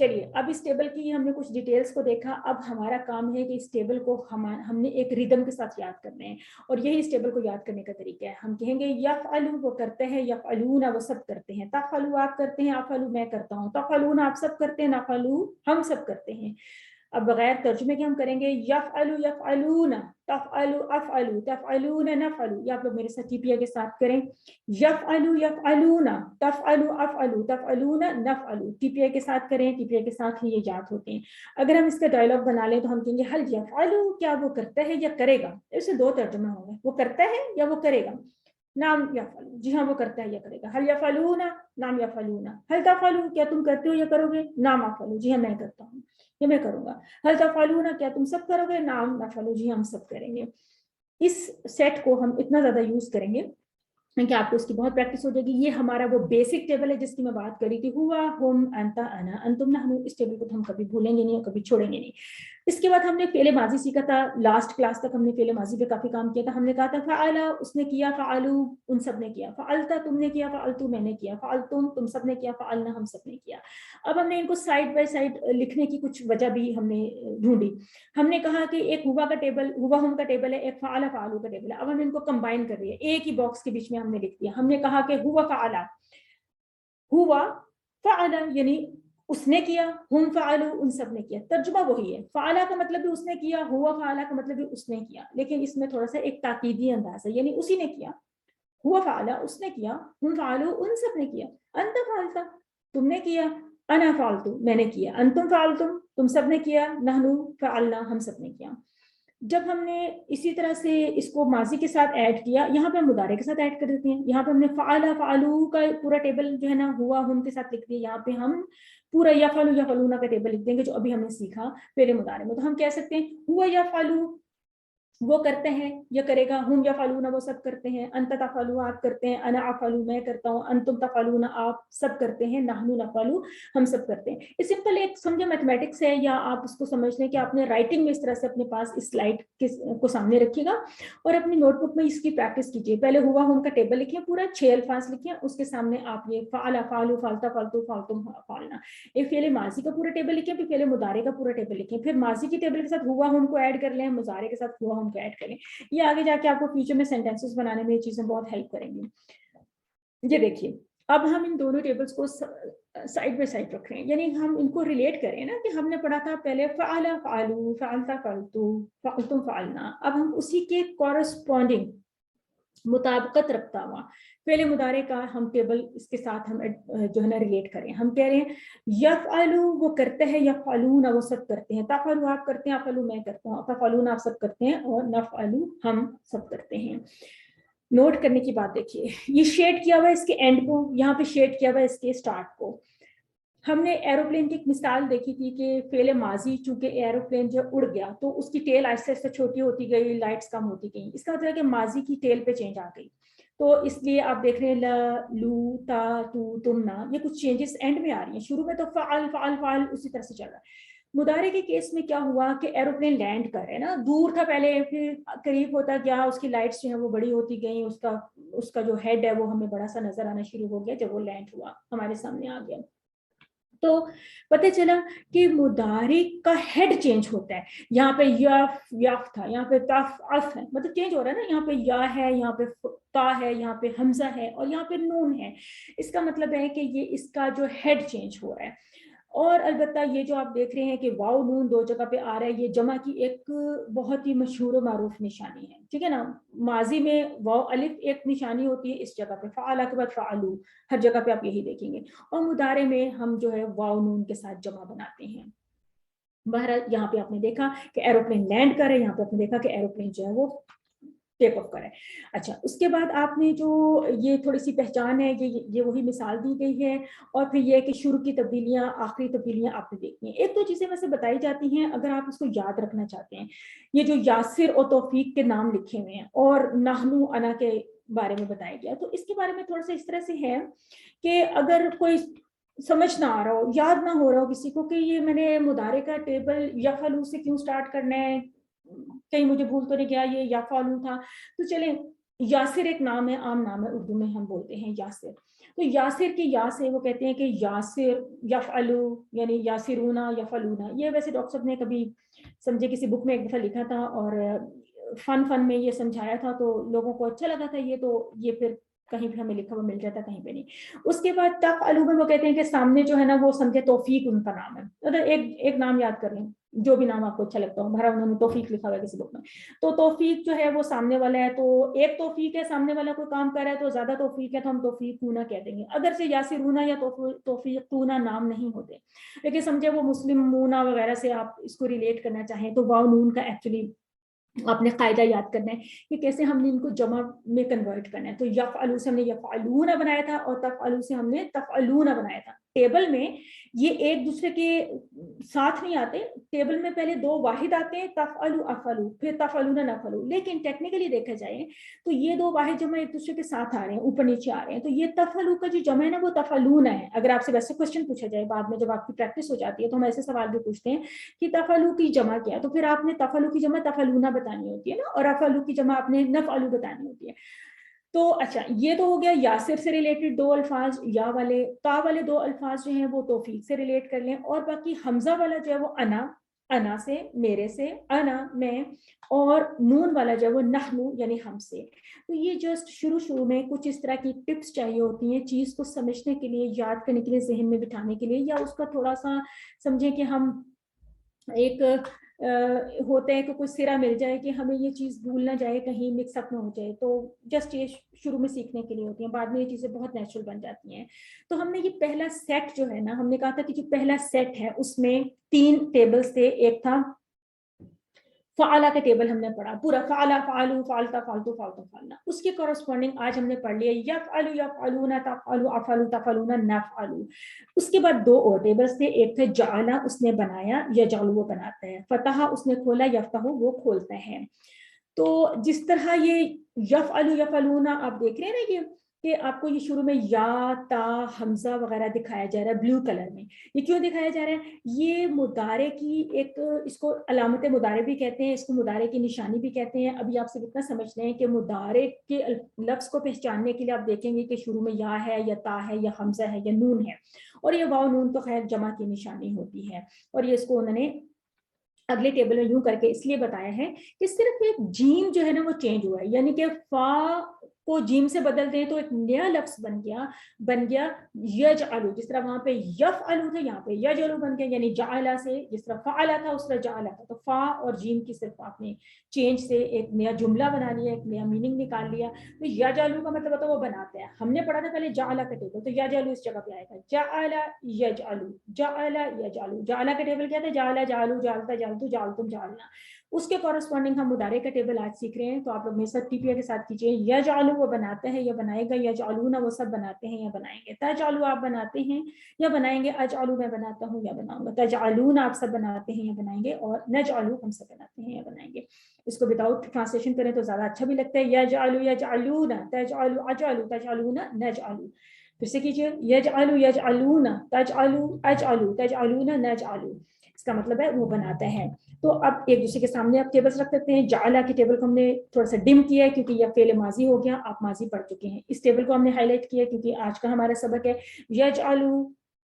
S1: چلیے اب اس ٹیبل کی ہم نے کچھ ڈیٹیلز کو دیکھا. اب ہمارا کام ہے کہ اس ٹیبل کو ہم نے ایک ریدم کے ساتھ یاد کرنے ہیں, اور یہی اس ٹیبل کو یاد کرنے کا طریقہ ہے. ہم کہیں گے یفعلو وہ کرتے ہیں, یفعلون وہ سب کرتے ہیں, تفعلو آپ کرتے ہیں, افعلو میں کرتا ہوں, تفعلون آپ سب کرتے ہیں, نفعلو ہم سب کرتے ہیں. اب بغیر ترجمے کے ہم کریں گے یفعلو یفعلون, تفعلو افعلو, تفعلون نفعلو. یہ آپ لوگ میرے ساتھ ٹی پی آئی کے ساتھ کریں. یفعلو یفعلون, تفعلو افعلو, تفعلون نفعلو. ٹی پی آئی کے ساتھ کریں, ٹی پی آئی کے ساتھ ہی یہ یاد ہوتے ہیں. اگر ہم اس کا ڈائلاگ بنا لیں تو ہم کہیں گے حل یفعلو, کیا وہ کرتا ہے یا کرے گا. اسے دو ترجمے ہوں گے, وہ کرتا ہے یا وہ کرے گا. نام یفعلو, جی ہاں وہ کرتا ہے یا کرے گا. حل یفعلون, نام یفعلون. حل تفعلو, کیا تم کرتے ہو یا کرو گے. نام افعلو, جی ہاں میں کرتا ہوں, یہ میں کروں گا. حل تفعلون, کیا تم سب کرو گے. نام نفعلو, جی ہم سب کریں گے. اس سیٹ کو ہم اتنا زیادہ یوز کریں گے کہ آپ کو اس کی بہت پریکٹس ہو جائے گی. یہ ہمارا وہ بیسک ٹیبل ہے جس کی میں بات کری تھی, ہوا, ہم, انتا, انا, انتم. ہم اس ٹیبل کو ہم کبھی بھولیں گے نہیں اور کبھی چھوڑیں گے نہیں. اس کے بعد ہم نے فعل ماضی سیکھا تھا. لاسٹ کلاس تک ہم نے فعل ماضی پہ کافی کام کیا تھا. ہم نے کہا تھا فعل اس نے کیا, فعلو ان سب نے کیا, فعلتا تم نے کیا, فعلتو میں نے کیا, فعلتم تم سب نے کیا, فعلنا ہم سب نے کیا. اب ہم نے ان کو سائڈ بائی سائڈ لکھنے کی کچھ وجہ بھی ہم نے ڈھونڈی. ہم نے کہا کہ ایک ہوا کا ٹیبل, ہوا ہم کا ٹیبل ہے, ایک فعل فعلو کا ٹیبل ہے. اب ہم ان کو کمبائن کر رہے ہیں, ایک ہی باکس کے بیچ میں ہم نے لکھ دیا. ہم نے کہا کہ ہوا فعل, ہوا فعل یعنی اس نے کیا, ہم فعلو ان سب نے کیا. ترجمہ وہی ہے, فعلا کا مطلب بھی اس نے کیا, ہوا فعلا کا مطلب بھی اس نے کیا, لیکن اس میں تھوڑا سا ایک تاکیدی انداز ہے, یعنی اسی نے کیا. ہوا فعلا اس نے کیا, ہم فعلو ان سب نے کیا, انت فعلتا تم نے کیا, انا فعلتو میں نے کیا, انتم فعلتم تم سب نے کیا, نحنو فعلنا ہم سب نے کیا. جب ہم نے اسی طرح سے اس کو ماضی کے ساتھ ایڈ کیا, یہاں پہ ہم مضارع کے ساتھ ایڈ کر دیتے ہیں. یہاں پہ ہم نے فعل فعلو کا پورا ٹیبل جو ہے نا ہوا ہم کے ساتھ لکھ دیا. یہاں پہ ہم پورا یفعلو یفعلون کا ٹیبل لکھ دیں گے جو ابھی ہم نے سیکھا فعل مضارع میں. تو ہم کہہ سکتے ہیں ہوا یفعلو وہ کرتے ہیں یا کرے گا, ہم یفعلون وہ سب کرتے ہیں, انت تفعلو آپ کرتے ہیں, انا افعلو میں کرتا ہوں, انتم تفعلون آپ سب کرتے ہیں, نحنو نفعلو ہم سب کرتے ہیں. یہ سمپل ایک سمجھے میتھمیٹکس ہے, یا آپ اس کو سمجھ لیں کہ آپ نے رائٹنگ میں اس طرح سے اپنے پاس اس سلائڈ کو سامنے رکھیے گا اور اپنی نوٹ بک میں اس کی پریکٹس کیجیے. پہلے ہوا ہم کا ٹیبل لکھیں, پورا 6 الفاظ لکھیں, اس کے سامنے آپ یہ فعل فعلو فعلتا فعلتو فعلتم فعلنا, ایک فعل ماضی کا پورا ٹیبل لکھیں, پھر فعل مضارع کا پورا ٹیبل لکھیں, پھر ماضی کے ٹیبل کے ساتھ ہوا ہم کو ایڈ کر لیں, مضارع کے ساتھ ہوا ہم کو ایڈ کریں. یہ آگے جا کے آپ کو فیوچر میں سینٹینسز بنانے میں یہ چیزیں بہت ہیلپ کریں گی. یہ دیکھیے اب ہم ان دونوں ٹیبلز کو سائڈ بائی سائڈ رکھ رہے ہیں, یعنی ہم ان کو ریلیٹ کریں نا کہ ہم نے پڑھا تھا پہلے فعل فعلو, فعلتا فعلتو, فعلتم فعلنا. اب ہم اسی کے کورسپونڈنگ مطابقت رکھتا ہوا فعل مضارع کا ہم ٹیبل اس کے ساتھ ہم جو ہے نا ریلیٹ کریں. ہم کہہ رہے ہیں یفعلو وہ کرتے ہیں, یفعلون وہ سب کرتے ہیں, تفعلو آپ کرتے ہیں, افعلو میں کرتا ہوں, تفعلون آپ سب کرتے ہیں, اور نفعلو ہم سب کرتے ہیں. نوٹ کرنے کی بات دیکھیے, یہ شیڈ کیا ہوا ہے اس کے اینڈ کو, یہاں پہ شیڈ کیا ہوا ہے اس کے اسٹارٹ کو. ہم نے ایروپلین کی ایک مثال دیکھی تھی کہ فعل ماضی چونکہ ایروپلین جب اڑ گیا تو اس کی ٹیل آہستہ آہستہ چھوٹی ہوتی گئی, لائٹس کم ہوتی گئی. اس کا مطلب ہے کہ ماضی کی ٹیل پہ چینج آ گئی, تو اس لیے آپ دیکھ رہے ہیں لا, لو, تا, تو, تم, نا, یہ کچھ چینجز اینڈ میں آ رہی ہیں. شروع میں تو فعل فعل فعل اسی طرح سے چل رہا ہے. مضارع کے کیس میں کیا ہوا کہ ایروپلین لینڈ کر رہے نا, دور تھا پہلے, پھر قریب ہوتا گیا, اس کی لائٹس جو ہیں وہ بڑی ہوتی گئیں, اس کا جو ہیڈ ہے وہ ہمیں بڑا سا نظر آنا شروع ہو گیا جب وہ لینڈ ہوا, ہمارے سامنے آ گیا. تو پتہ چلا کہ مضارع کا ہیڈ چینج ہوتا ہے. یہاں پہ یاف تھا, یہاں پہ تف اف ہے, مطلب چینج ہو رہا ہے نا. یہاں پہ یا ہے, یہاں پہ تا ہے, یہاں پہ حمزہ ہے, اور یہاں پہ نون ہے. اس کا مطلب ہے کہ یہ اس کا جو ہیڈ چینج ہو رہا ہے. اور البتہ یہ جو آپ دیکھ رہے ہیں کہ واو نون دو جگہ پہ آ رہا ہے, یہ جمع کی ایک بہت ہی مشہور و معروف نشانی ہے, ٹھیک ہے نا. ماضی میں واو الف ایک نشانی ہوتی ہے اس جگہ پہ, فعل کے بعد فعلو, ہر جگہ پہ آپ یہی دیکھیں گے. اور مضارع میں ہم جو ہے واو نون کے ساتھ جمع بناتے ہیں. بہرحال یہاں پہ آپ نے دیکھا کہ ایروپلین لینڈ کرے, یہاں پہ آپ نے دیکھا کہ ایروپلین جو ہے وہ ٹیک آف کرے. اچھا, اس کے بعد آپ نے جو یہ تھوڑی سی پہچان ہے, یہ وہی مثال دی گئی ہے, اور پھر یہ کہ شروع کی تبدیلیاں, آخری تبدیلیاں آپ نے دیکھی ہیں. ایک تو چیزیں ویسے بتائی جاتی ہیں اگر آپ اس کو یاد رکھنا چاہتے ہیں, یہ جو یاسر اور توفیق کے نام لکھے ہوئے ہیں اور نحنو انا کے بارے میں بتایا گیا, تو اس کے بارے میں تھوڑا سا اس طرح سے ہے کہ اگر کوئی سمجھ نہ آ رہا ہو, یاد نہ ہو رہا ہو کسی کو کہ یہ میں نے مضارع کا ٹیبل یفعلو سے کیوں سٹارٹ کرنا ہے, کہیں مجھے بھول تو نہیں گیا یہ یفعلو تھا, تو چلیں یاسر ایک نام ہے, عام نام ہے, اردو میں ہم بولتے ہیں یاسر. تو تو یاسر کی یا سے وہ کہتے ہیں کہ یاسر یفعلو یعنی یاسرونا یفعلونا. یہ ویسے ڈاکٹر صاحب نے کبھی سمجھے کسی بک میں ایک دفعہ لکھا تھا اور فن میں یہ سمجھایا تھا تو لوگوں کو اچھا لگا تھا یہ, تو یہ پھر کہیں بھی ہمیں لکھا ہوا مل جاتا, کہیں پہ نہیں. اس کے بعد تفعلو میں وہ کہتے ہیں کہ سامنے جو ہے نا وہ سمجھے توفیق ان کا نام ہے. ایک نام یاد کر لیں, جو بھی نام آپ کو اچھا لگتا ہو. ہمارا انہوں نے توفیق لکھا ہوا ہے کسی بک میں, تو توفیق جو ہے وہ سامنے والا ہے, تو ایک توفیق ہے, سامنے والا کوئی کام کر رہا ہے تو زیادہ توفیق ہے تو ہم توفیق ہونا کہہ دیں گے. اگر سے یاسرونا یا توفیق ہونا نام نہیں ہوتے, لیکن سمجھے وہ مسلم مونا وغیرہ سے آپ اس کو ریلیٹ کرنا چاہیں تو واو نون کا ایکچولی آپ نے قاعدہ یاد کرنا ہے کہ کیسے ہم نے ان کو جمع میں کنورٹ کرنا ہے. تو یفعلو سے ہم نے یفعلون بنایا تھا اور تفعلو سے ہم نے تفعلون بنایا تھا. ٹیبل میں یہ ایک دوسرے کے ساتھ نہیں آتے, ٹیبل میں پہلے دو واحد آتے ہیں, تفعلو افعلو, پھر تفعلون نفعلو. لیکن ٹیکنیکلی دیکھا جائے تو یہ دو واحد جمع ایک دوسرے کے ساتھ آ رہے ہیں, اوپر نیچے آ رہے ہیں. تو یہ تفعلو کا جو جمع ہے نا وہ تفعلون ہے. اگر آپ سے ویسے کوشچن پوچھا جائے بعد میں جب آپ کی پریکٹس ہو جاتی ہے تو ہم ایسے سوال بھی پوچھتے ہیں کہ تفعلو کی جمع کیا, تو پھر آپ نے تفعلو کی جمع تفعلون بتانی ہوتی ہے نا, اور افعلو کی جمع آپ نے نفعلو بتانی ہوتی ہے. تو اچھا یہ تو ہو گیا یاسر سے ریلیٹڈ دو الفاظ. یا والے تا والے دو الفاظ جو ہیں وہ توفیق سے ریلیٹ کر لیں, اور باقی حمزہ والا جو ہے وہ انا سے, میرے سے, انا میں, اور نون والا جو ہے وہ نحنو یعنی ہم سے. تو یہ جسٹ شروع میں کچھ اس طرح کی ٹپس چاہیے ہوتی ہیں چیز کو سمجھنے کے لیے, یاد کرنے کے لیے, ذہن میں بٹھانے کے لیے, یا اس کا تھوڑا سا سمجھیں کہ ہم ایک ہوتے ہیں کہ کوئی سرا مل جائے کہ ہمیں یہ چیز بھول نہ جائے, کہیں مکس اپ نہ ہو جائے. تو جسٹ یہ شروع میں سیکھنے کے لیے ہوتی ہیں, بعد میں یہ چیزیں بہت نیچرل بن جاتی ہیں. تو ہم نے یہ پہلا سیٹ جو ہے نا, ہم نے کہا تھا کہ جو پہلا سیٹ ہے اس میں 3 ٹیبلز تھے. ایک تھا فعلا کا ٹیبل ہم نے پڑھا پورا, فعلا فعلو فعلتا فعلتو فعلتم فعلنا. اس کے کورسپونڈنگ آج ہم نے پڑھ لیا یفعلو یفعلون تفعلو افعلو تفعلون نفعلو. اس کے بعد 2 اور ٹیبلز تھے, ایک تھے جعلا, اس نے بنایا, یجعلو وہ بناتا ہے, فتح اس نے کھولا, یفتح وہ کھولتا ہے. تو جس طرح یہ یفعلو یفعلون آپ دیکھ رہے ہیں نا کہ آپ کو یہ شروع میں یا تا حمزہ وغیرہ دکھایا جا رہا ہے بلو کلر میں. یہ کیوں دکھایا جا رہا ہے؟ یہ مضارع کی ایک, اس کو علامت مضارع بھی کہتے ہیں, اس کو مضارع کی نشانی بھی کہتے ہیں. ابھی آپ سے اتنا سمجھ لیں ہیں کہ مضارع کے لفظ کو پہچاننے کے لیے آپ دیکھیں گے کہ شروع میں یا ہے یا تا ہے یا حمزہ ہے یا نون ہے, اور یہ واو نون تو خیر جمع کی نشانی ہوتی ہے. اور یہ اس کو انہوں نے اگلے ٹیبل میں یوں کر کے اس لیے بتایا ہے کہ صرف ایک جیم جو ہے نا وہ چینج ہوا ہے, یعنی کہ فا کو جیم سے بدل دیں تو ایک نیا لفظ بن گیا یجعلو. جس طرح وہاں پہ یفعلو تھا, یہاں پہ یجعلو بن گیا, یعنی جعلا سے جس طرح فعلا تھا اس طرح جعلا تھا. تو فا اور جیم کی صرف آپ نے چینج سے ایک نیا جملہ بنا لیا, ایک نیا میننگ نکال لیا. تو یجعلو کا مطلب ہوتا ہے وہ بناتا ہے. ہم نے پڑھا تھا پہلے جعلا کا ٹیبل, تو یجعلو اس جگہ پہ آئے گا, جعلا یجعلو, جعلا یجعلو. جعلا کا ٹیبل کیا تھا؟ جعلا جعلو جعلتا جعلتو جعلتم جعلنا. اس کے کورسپونڈنگ ہم مضارع کا ٹیبل آج سیکھ رہے ہیں. تو آپ لوگ میرے ساتھ ٹی پی کے ساتھ کیجیے. یجعلو وہ بناتا ہے یا بنائے گا, یجعلون وہ سب بناتے ہیں یا بنائیں گے. تجعلو آپ بناتے ہیں یا بنائیں گے, اجعلو میں بناتا ہوں یا بناؤں گا. تجعلون آپ سب بناتے ہیں یا بنائیں گے, اور نجعلو ہم سب بناتے ہیں یا بنائیں گے. اس کو وداؤٹ ٹرانسلیشن کریں تو زیادہ اچھا بھی لگتا ہے. یجعلو یجعلون, تجعلو اجعلو تجعلون نجعلو. پھر سے کیجیے, یجعلو یجعلون, تجعلو اجعلو تجعلون نجعلو. اس کا مطلب ہے وہ بناتا ہے. تو اب ایک دوسرے کے سامنے آپ ٹیبلز رکھ سکتے ہیں. جعلا کے ٹیبل کو ہم نے تھوڑا سا ڈم کیا ہے کیونکہ یہ فعل ماضی ہو گیا, آپ ماضی پڑھ چکے ہیں. اس ٹیبل کو ہم نے ہائی لائٹ کیا کیونکہ آج کا ہمارا سبق ہے یجعلو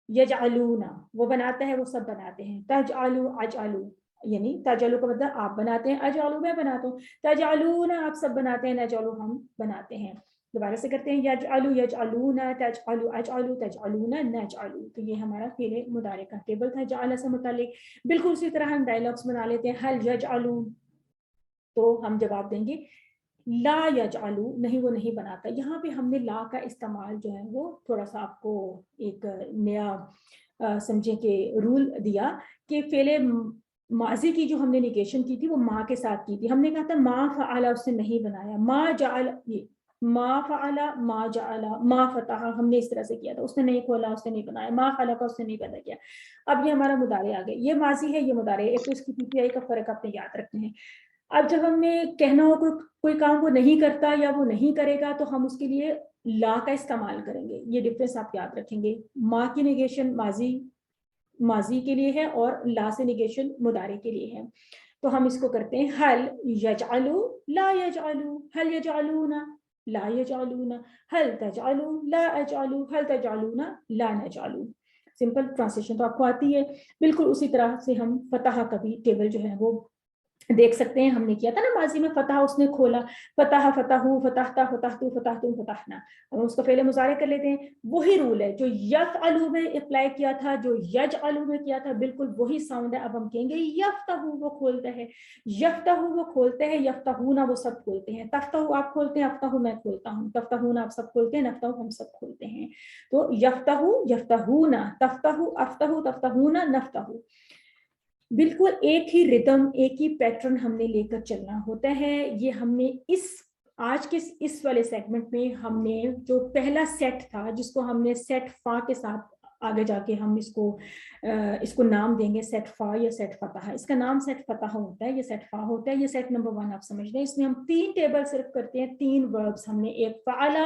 S1: یجعلون, وہ بناتا ہے وہ سب بناتے ہیں. تجعلو اجعلو, یعنی تجعلو کا مطلب آپ بناتے ہیں, اجعلو میں بناتا ہوں. تجعلون آپ سب بناتے ہیں, نجعلو ہم بناتے ہیں. دوبارہ سے کرتے ہیں, یجعلو یجعلون تجعلو اجعلو تجعلون نجعلو. تو یہ ہمارا فعل مضارع کا ٹیبل تھا جعل سے متعلق. بالکل اسی طرح ہم ڈائلاگس بنا لیتے ہیں. هل یجعلون, تو ہم جواب دیں گے لا یجعلو, نہیں وہ نہیں بناتا. یہاں پہ ہم نے لا کا استعمال جو ہے وہ تھوڑا سا آپ کو ایک نیا سمجھیں کہ رول دیا کہ فعل ماضی کی جو ہم نے نیگیشن کی تھی وہ ما کے ساتھ کی تھی. ہم نے کہا تھا ما فعلا, اس نے نہیں بنایا. ما جعل, ما فعلا ما جعلا ما فتح, ہم نے اس طرح سے کیا تھا. اس نے نہیں کھولا, اس نے نہیں بنایا. ما خلقا, اس نے نہیں پیدا کیا. اب یہ ہمارا مضارع آ گیا. یہ ماضی ہے, یہ مضارع ہے. ایک تو اس کی پی پی آئی کا فرق آپ نے یاد رکھتے ہیں. اب جب ہم نے کہنا ہو کوئی کام وہ نہیں کرتا یا وہ نہیں کرے گا تو ہم اس کے لیے لا کا استعمال کریں گے. یہ ڈفرینس آپ یاد رکھیں گے. ما کی نیگیشن ماضی کے لیے ہے اور لا سے نیگیشن مضارع کے لیے ہے. تو ہم اس کو کرتے ہیں حل یجعلو لا یجعلو, حل یجعلون لا یجعلون، هل تجعلوا لا اجعلوا، هل تجعلون لا نجعلوا. سمپل ٹرانسلیشن تو آپ کو آتی ہے. بالکل اسی طرح سے ہم فتح کا بھی ٹیبل جو ہے وہ دیکھ سکتے ہیں. ہم نے کیا تھا نا ماضی میں، فتح اس نے کھولا، فتح فتحو فتحتا فتحتو فتحتم فتحنا. ہم اس کو پہلے مضارع کر لیتے ہیں. وہی رول ہے جو یفعلو میں اپلائی کیا تھا، جو یجعلو میں کیا تھا، بالکل وہی ساؤنڈ ہے. اب ہم کہیں گے یفتحو وہ کھولتا ہے، یفتحو وہ کھولتے ہیں، یفتحونا وہ سب کھولتے ہیں. تفتحو آپ کھولتے ہیں، افتحو میں کھولتا ہوں، تفتحونا آپ سب کھولتے ہیں، نفتحو ہم سب کھولتے ہیں. تو یفتحو یفتحونا، تفتحو افتحو تفتحونا نفتحو. بالکل ایک ہی ردم، ایک ہی پیٹرن ہم نے لے کر چلنا ہوتا ہے. یہ ہم نے آج کے اس والے سیگمنٹ میں ہم نے جو پہلا سیٹ تھا، جس کو ہم نے سیٹ فا کے ساتھ، آگے جا کے ہم اس کو نام دیں گے سیٹ فا یا سیٹ فتح. اس کا نام سیٹ فتح ہوتا ہے، یہ سیٹ فا ہوتا ہے. یہ سیٹ نمبر 1 آپ سمجھ لیں. اس میں ہم 3 ٹیبل صرف کرتے ہیں، 3 وربس ہم نے، ایک فعل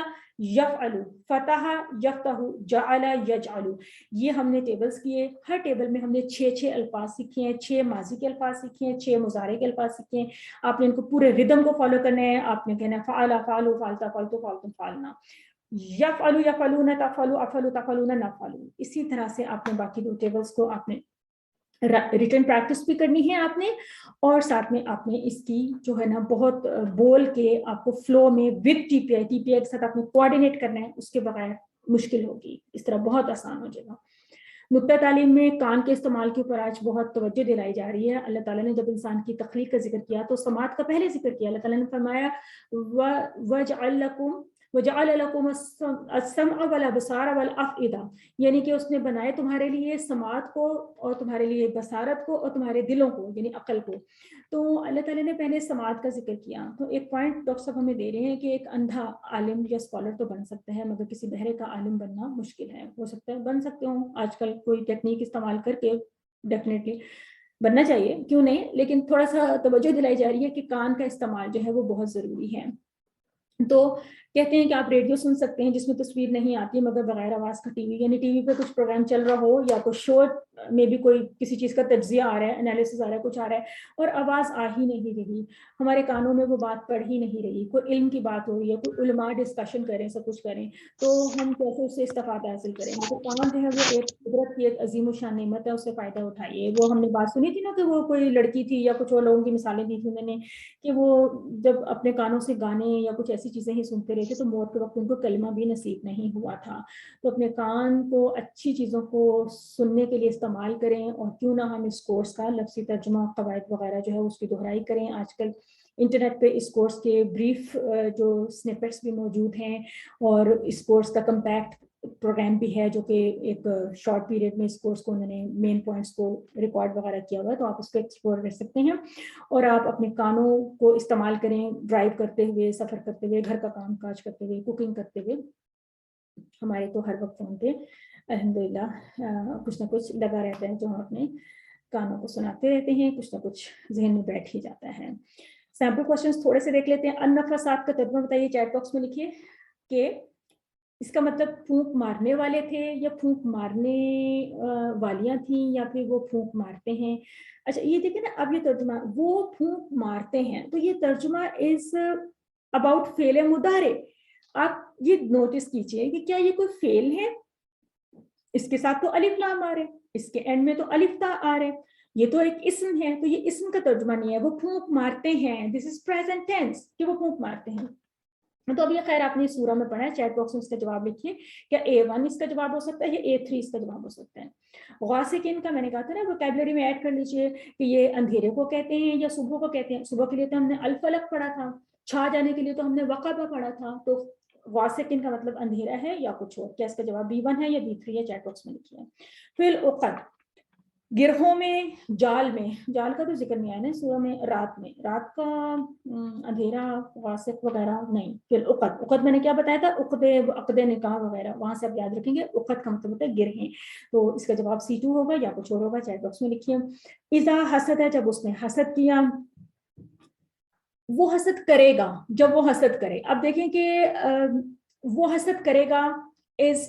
S1: یفعلو، فتح یفتح، جعل یجعل. یہ ہم نے ٹیبلز کیے. ہر ٹیبل میں ہم نے 6 الفاظ سیکھے ہیں، 6 ماضی کے الفاظ سیکھے ہیں، 6 مضارع کے الفاظ سیکھے ہیں. آپ نے ان کو پورے ردم کو فالو کرنا ہے. آپ نے کہنا ہے فعل فعلو فعلتا فعلتو فعلتم فعلنا، یفعلو یفعلون تفعلو افعلو تفعلون نفعلو. اسی طرح سے آپ نے باقی 2 ٹیبلز کو آپ نے ریٹن پریکٹس بھی کرنی ہے آپ نے، اور ساتھ میں آپ نے اس کی جو ہے نا بہت بول کے آپ کو فلو میں ود ٹی پی آئی کے ساتھ آپ نے کوآرڈینیٹ کرنا ہے. اس کے بغیر مشکل ہوگی، اس طرح بہت آسان ہو جائے گا. نقطہ تعلیم میں کان کے استعمال کے اوپر آج بہت توجہ دلائی جا رہی ہے. اللہ تعالیٰ نے جب انسان کی تخلیق کا ذکر کیا تو سماعت کا پہلے ذکر کیا. اللہ تعالیٰ نے فرمایا وَجَعَلَ لَكُمُ السَّمْعَ وَالْأَبْصَارَ وَالْأَفْئِدَةَ، یعنی کہ اس نے بنائے تمہارے لیے سماعت کو، اور تمہارے لیے بصارت کو، اور تمہارے دلوں کو یعنی عقل کو. تو اللہ تعالیٰ نے پہلے سماعت کا ذکر کیا. تو ایک پوائنٹ ڈاکٹر صاحب ہمیں دے رہے ہیں کہ ایک اندھا عالم یا اسکالر تو بن سکتا ہے، مگر کسی بہرے کا عالم بننا مشکل ہے. ہو سکتا ہے بن سکتے ہوں آج کل کوئی ٹیکنیک استعمال کر کے، ڈیفینیٹلی بننا چاہیے، کیوں نہیں، لیکن تھوڑا سا توجہ دلائی جا رہی ہے کہ کان کا استعمال جو ہے وہ بہت ضروری ہے. تو کہتے ہیں کہ آپ ریڈیو سن سکتے ہیں جس میں تصویر نہیں آتی مگر بغیر آواز کا ٹی وی، یعنی ٹی وی پہ کچھ پروگرام چل رہا ہو یا کوئی شو میں بھی کوئی کسی چیز کا تجزیہ آ رہا ہے، انالیسس آ رہا ہے، کچھ آ رہا ہے اور آواز آ ہی نہیں رہی، ہمارے کانوں میں وہ بات پڑ ہی نہیں رہی، کوئی علم کی بات ہو رہی ہے، کوئی علماء ڈسکشن کریں، سب کچھ کریں، تو ہم کیسے اس سے استفادہ حاصل کریں گے؟ تو کان جو ہے وہ ایک قدرت کی ایک عظیم الشان نعمت ہے، اس سے فائدہ اٹھائیے. وہ ہم نے بات سنی تھی نا کہ وہ کوئی لڑکی تھی یا کچھ اور لوگوں کی مثالیں دی تھی میں نے، کہ وہ جب اپنے کانوں سے گانے یا کچھ ایسی چیزیں ہی سنتے رہتے تو موت کے وقت ان کو کلمہ بھی نصیب نہیں ہوا تھا. تو اپنے کان کو اچھی چیزوں کو سننے کے لیے استعمال کریں، اور کیوں نہ ہم اس کورس کا لفظی ترجمہ، قواعد وغیرہ جو ہے اس کی دہرائی کریں. آج کل انٹرنیٹ پہ اس کورس کے بریف جو سنپٹس بھی موجود ہیں، اور اس کورس کا کمپیکٹ پروگرام بھی ہے جو کہ ایک شارٹ پیریڈ میں اس کورس کو انہوں نے مین پوائنٹس کو ریکارڈ وغیرہ کیا ہوا ہے، تو آپ اس کو ایکسپلور کر سکتے ہیں. اور آپ اپنے کانوں کو استعمال کریں ڈرائیو کرتے ہوئے، سفر کرتے ہوئے، گھر کا کام کاج کرتے ہوئے، کوکنگ کرتے ہوئے. ہمارے تو ہر وقت فون پہ الحمدللہ کچھ نہ کچھ لگا رہتا ہے جو ہم اپنے کانوں کو سناتے رہتے ہیں، کچھ نہ کچھ ذہن میں بیٹھ ہی جاتا ہے. سیمپل کوشچنس تھوڑے سے دیکھ لیتے ہیں. النفسات کا ترجمہ بتائیے، چیٹ باکس میں لکھیے کہ اس کا مطلب پھونک مارنے والے تھے یا پھونک مارنے والیاں تھیں یا پھر وہ پھونک مارتے ہیں. اچھا یہ دیکھیں نا، اب یہ ترجمہ وہ پھونک مارتے ہیں، تو یہ ترجمہ از اباؤٹ فعل مضارع. آپ یہ نوٹس کیجئے کہ کیا یہ کوئی فعل ہے؟ اس کے ساتھ تو الف لام آ رہے، اس کے اینڈ میں تو الف تا آ رہے. یہ تو ایک اسم ہے، تو یہ اسم کا ترجمہ نہیں ہے. وہ پھونک مارتے ہیں، دس از پریزنٹ ٹینس کہ وہ پھونک مارتے ہیں. تو اب یہ خیر آپ نے سورہ میں پڑھا ہے، چیٹ باکس میں اس کا جواب لکھیے. کیا A1 اس کا جواب ہو سکتا ہے یا A3 اس کا جواب ہو سکتا ہے؟ غاسقین کا میں نے کہا تھا نا ووکیبلری میں ایڈ کر لیجیے کہ یہ اندھیرے کو کہتے ہیں یا صبح کو کہتے ہیں. صبح کے لیے تو ہم نے الفلق پڑھا تھا، چھا جانے کے لیے تو ہم نے وقبہ پڑھا تھا. تو غاسقین کا مطلب اندھیرا ہے یا کچھ اور. کیا اس کا جواب B1 ہے یا B3 ہے؟ چیٹ باکس میں لکھیے. فی العقد، گرہوں میں، جال میں. جال کا تو ذکر نہیں آیا نا سورہ میں. رات میں، رات کا اندھیرا، غاسق وغیرہ نہیں. پھر عقد، عقد میں نے کیا بتایا تھا؟ عقد نکاح وغیرہ، وہاں سے آپ یاد رکھیں گے عقد کا مطلب ہوتا ہے گرہیں. تو اس کا جواب C2 ہوگا یا کچھ اور ہوگا؟ چیٹ باکس میں لکھیے. اذا حسد ہے، جب اس نے حسد کیا. وہ حسد کرے گا، جب وہ حسد کرے. اب دیکھیں کہ وہ حسد کرے گا از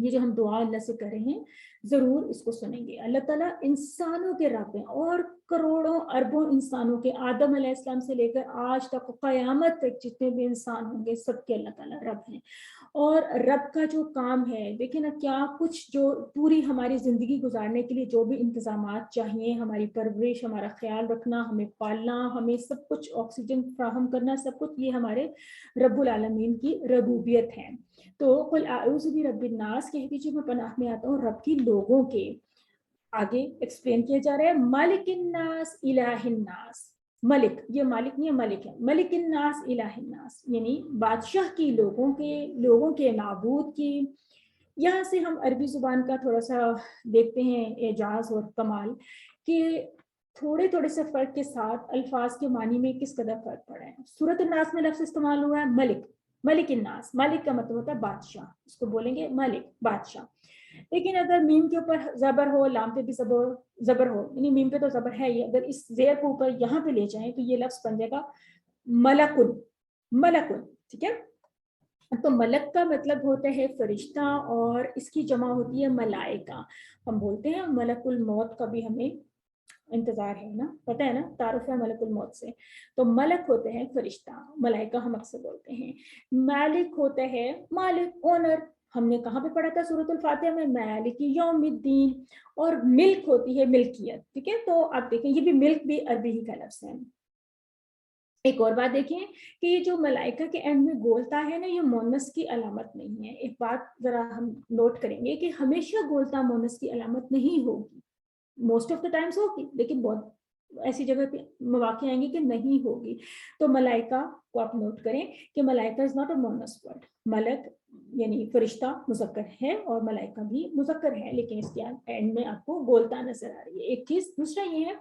S1: یہ جو ہم دعا اللہ سے کر رہے ہیں ضرور اس کو سنیں گے. اللہ تعالیٰ انسانوں کے رب ہیں اور کروڑوں اربوں انسانوں کے, آدم علیہ السلام سے لے کر آج تک قیامت تک جتنے بھی انسان ہوں گے سب کے اللہ تعالیٰ رب ہیں. اور رب کا جو کام ہے دیکھیں نا, کیا کچھ جو پوری ہماری زندگی گزارنے کے لیے جو بھی انتظامات چاہیے, ہماری پرورش, ہمارا خیال رکھنا, ہمیں پالنا, ہمیں سب کچھ آکسیجن فراہم کرنا, سب کچھ یہ ہمارے رب العالمین کی ربوبیت ہے. تو قل اعوذ برب الناس کہہ دیجیے میں پناہ میں آتا ہوں رب کی لوگوں کے. آگے ایکسپلین کیا جا رہا ہے مالک الناس الہ الناس. ملک, یہ مالک نہیں ہے, ملک ہے. ملک الناس الہ الناس یعنی بادشاہ کی, لوگوں کے معبود کی. یہاں سے ہم عربی زبان کا تھوڑا سا دیکھتے ہیں اعجاز اور کمال کہ تھوڑے سے فرق کے ساتھ الفاظ کے معنی میں کس قدر فرق پڑا ہے. سورۃ الناس میں لفظ استعمال ہوا ہے ملک, ملک الناس. ملک کا مطلب ہوتا ہے بادشاہ, اس کو بولیں گے ملک, بادشاہ. لیکن اگر میم کے اوپر زبر ہو, لام پہ بھی زبر ہو, یعنی میم پہ تو زبر ہے ہی, اگر اس زیر کو اوپر یہاں پہ لے جائیں تو یہ لفظ بن جائے گا ملکن. ملکن, ٹھیک ہے. تو ملک کا مطلب ہوتا ہے فرشتہ اور اس کی جمع ہوتی ہے ملائکہ. ہم بولتے ہیں ملک الموت کا بھی ہمیں انتظار ہے نا, پتہ ہے نا, تعارف ہے ملک الموت سے. تو ملک ہوتے ہیں فرشتہ, ملائکہ ہم اکثر بولتے ہیں. مالک ہوتا ہے مالک, اونر. ہم نے کہاں پہ پڑھا تھا سورۃ الفاتحہ میں, مالک یوم الدین. اور ملک ہوتی ہے ملکیت, ٹھیک ہے. تو آپ دیکھیں یہ بھی ملک بھی عربی ہی کا لفظ ہے. ایک اور بات دیکھیں کہ یہ جو ملائکہ کے اینڈ میں گولتا ہے نا, یہ مونس کی علامت نہیں ہے. ایک بات ذرا ہم نوٹ کریں گے کہ ہمیشہ گولتا مونس کی علامت نہیں ہوگی, موسٹ آف دا ٹائمس ہوگی, لیکن بہت ایسی جگہ پہ مواقع آئیں گے کہ نہیں ہوگی. تو ملائکہ کو آپ نوٹ کریں کہ ملائکہ is not a Moonis word. ملک یعنی فرشتہ مذکر ہے اور ملائکہ بھی مذکر ہے, لیکن اس کے اینڈ میں آپ کو گولتا نظر آ رہی ہے. ایک چیز. دوسرا یہ ہے,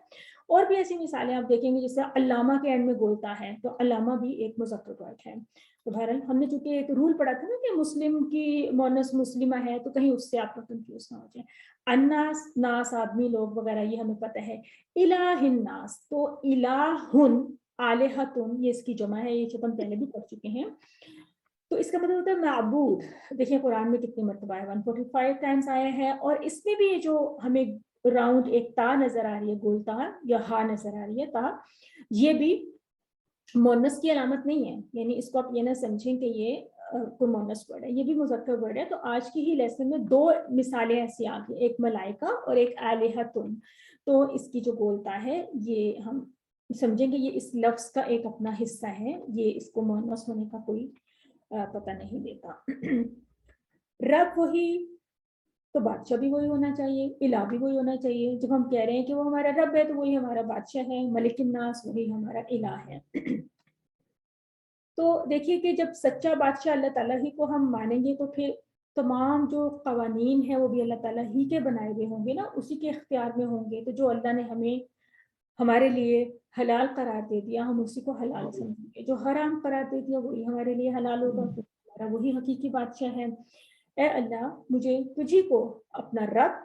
S1: اور بھی ایسی مثالیں آپ دیکھیں گے جیسے علامہ کے اینڈ میں گولتا ہے, تو علامہ بھی ایک مذکر ورڈ ہے. تو بہرحال ہم نے چونکہ ایک رول پڑھا تھا نا کہ مسلم کی مونس مسلمہ ہے, تو کہیں اس سے آپ کو کنفیوز نہ ہو جائے. الناس, ناس آدمی لوگ وغیرہ, یہ ہمیں پتہ ہے. الہ الناس, تو الہن, آلہتن یہ اس کی جمع ہے, یہ ہم پہلے بھی پڑھ چکے ہیں. تو اس کا مطلب ہوتا ہے معبود. دیکھیں قرآن میں کتنی مرتبہ ہے, 145 ٹائمز آیا ہے. اور اس میں بھی یہ جو ہمیں راؤنڈ ایک تا نظر آ رہی ہے, گولتا یا ہا نظر آ رہی ہے, تا, یہ بھی مونس کی علامت نہیں ہے. یعنی اس کو آپ یہ نہ سمجھیں کہ یہ کوئی مونس ورڈ ہے, یہ بھی مذکر ورڈ ہے. تو آج کی ہی لیسن میں دو مثالیں ایسی آ گئی, ایک ملائکہ اور ایک آلہتن. تو اس کی جو گولتا ہے یہ ہم سمجھیں گے یہ اس لفظ کا ایک اپنا حصہ ہے, یہ اس کو مونس ہونے کا کوئی پتہ نہیں دیتا. رب وہی, تو بادشاہ بھی وہی ہونا چاہیے, الہ بھی وہی ہونا چاہیے. جب ہم کہہ رہے ہیں کہ وہ ہمارا رب ہے تو وہی ہمارا بادشاہ ہے. ملک الناس وہی ہمارا الہ ہے. تو دیکھیے کہ جب سچا بادشاہ اللہ تعالیٰ ہی کو ہم مانیں گے تو پھر تمام جو قوانین ہیں وہ بھی اللہ تعالیٰ ہی کے بنائے ہوئے ہوں گے نا, اسی کے اختیار میں ہوں گے. تو جو اللہ نے ہمیں ہمارے لیے حلال قرار دے دیا ہم اسی کو حلال سمجھیں گے, جو حرام قرار دے دیا وہی ہمارے لیے حلال ہوگا, ہمارا وہی حقیقی بادشاہ ہے. اے اللہ مجھے تجھی کو اپنا رب,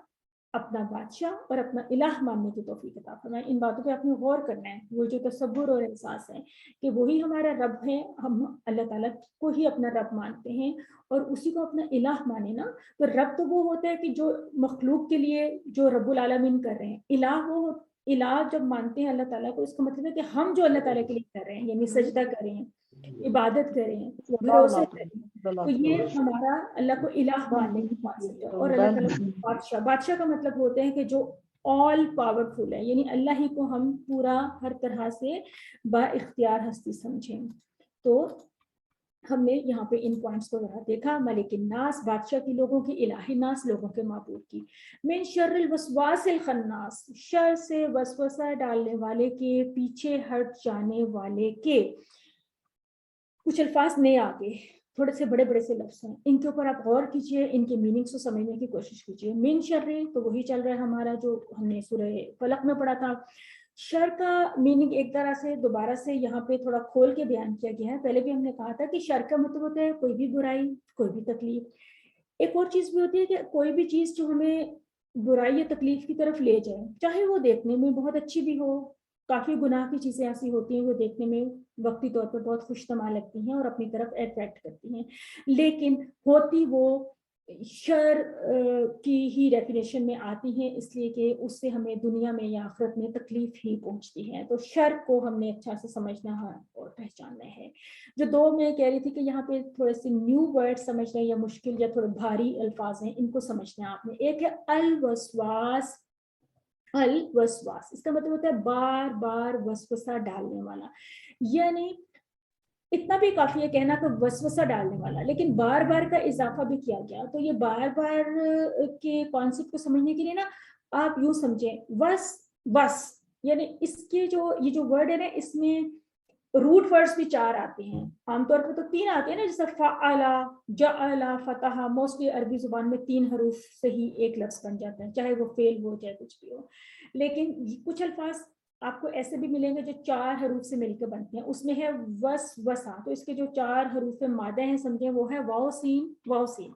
S1: اپنا بادشاہ اور اپنا الہ ماننے کی توفیق عطا فرمائے. ان باتوں پہ آپ نے غور کرنا ہے. وہ جو تصور اور احساس ہے کہ وہی ہمارا رب ہے, ہم اللہ تعالیٰ کو ہی اپنا رب مانتے ہیں اور اسی کو اپنا الہ مانے نا. تو رب تو وہ ہوتا ہے کہ جو مخلوق کے لیے جو رب العالمین کر رہے ہیں. الہ وہ, الہ جب مانتے ہیں اللہ تعالیٰ کو, اس کا مطلب ہے کہ ہم جو اللہ تعالیٰ کے لیے کر رہے ہیں, یعنی سجدہ کر رہے ہیں, عبادت کر رہے ہیں, بھروسے کر رہے ہیں, تو یہ ہمارا اللہ کو الہ ماننے کی خاصیت ہے. اور اللہ تعالیٰ کو بادشاہ, بادشاہ کا مطلب ہوتے ہیں کہ جو آل پاورفل ہے, یعنی اللہ ہی کو ہم پورا ہر طرح سے با اختیار ہستی سمجھیں. تو ہم نے یہاں پہ ان پوائنٹس کو ذرا دیکھا. ملک الناس بادشاہ کی لوگوں کی, الہ الناس لوگوں کے معبود کی. من شر الوسواس الخناس, شر سے وسوسہ ڈالنے والے کے, پیچھے ہٹ جانے والے کے. کچھ الفاظ نئے آگے, تھوڑے سے بڑے بڑے سے لفظ ہیں, ان کے اوپر آپ غور کیجئے, ان کے میننگس کو سمجھنے کی کوشش کیجئے. من شر, تو وہی چل رہا ہے ہمارا جو ہم نے سورہ فلق میں پڑھا تھا. شر کا میننگ ایک طرح سے دوبارہ سے یہاں پہ تھوڑا کھول کے بیان کیا گیا ہے. پہلے بھی ہم نے کہا تھا کہ شر کا مطلب ہوتا ہے کوئی بھی برائی, کوئی بھی تکلیف. ایک اور چیز بھی ہوتی ہے کہ کوئی بھی چیز جو ہمیں برائی یا تکلیف کی طرف لے جائے, چاہے وہ دیکھنے میں بہت اچھی بھی ہو. کافی گناہ کی چیزیں ایسی ہوتی ہیں وہ دیکھنے میں وقتی طور پر بہت خوش تما لگتی ہیں اور اپنی طرف اٹریکٹ کرتی ہیں, لیکن ہوتی وہ شر کی ہی ڈیفینیشن میں آتی ہیں، اس لیے کہ اس سے ہمیں دنیا میں یا آخرت میں تکلیف ہی پہنچتی ہے. تو شر کو ہم نے اچھا سے سمجھنا ہے اور پہچاننا ہے. جو دو میں کہہ رہی تھی کہ یہاں پہ تھوڑے سے نیو ورڈ سمجھنا یا مشکل یا تھوڑے بھاری الفاظ ہیں، ان کو سمجھنا آپ نے. ایک ہے الوسواس. الوسواس اس کا مطلب ہوتا ہے بار بار وسوسہ ڈالنے والا. یعنی اتنا بھی کافی ہے کہنا کہ وسوسہ ڈالنے والا، لیکن بار بار کا اضافہ بھی کیا گیا. تو یہ بار بار کے کانسیپٹ کو سمجھنے کے لیے نا آپ یوں سمجھیں وس بس، یعنی اس کے جو یہ جو ورڈ ہے نا اس میں روٹ ورڈز بھی 4 آتے ہیں. عام طور پہ تو 3 آتے ہیں نا، جیسے فعلا، جعلا، فتح. موسٹلی عربی زبان میں 3 حروف سے ہی ایک لفظ بن جاتا ہے، چاہے وہ فعل ہو چاہے کچھ بھی ہو. لیکن کچھ الفاظ آپ کو ایسے بھی ملیں گے جو 4 حروف سے مل کے بنتے ہیں. اس میں ہے وسوسہ، تو اس کے جو 4 حروف مادہ ہیں سمجھیں وہ ہے واو سین واو سین.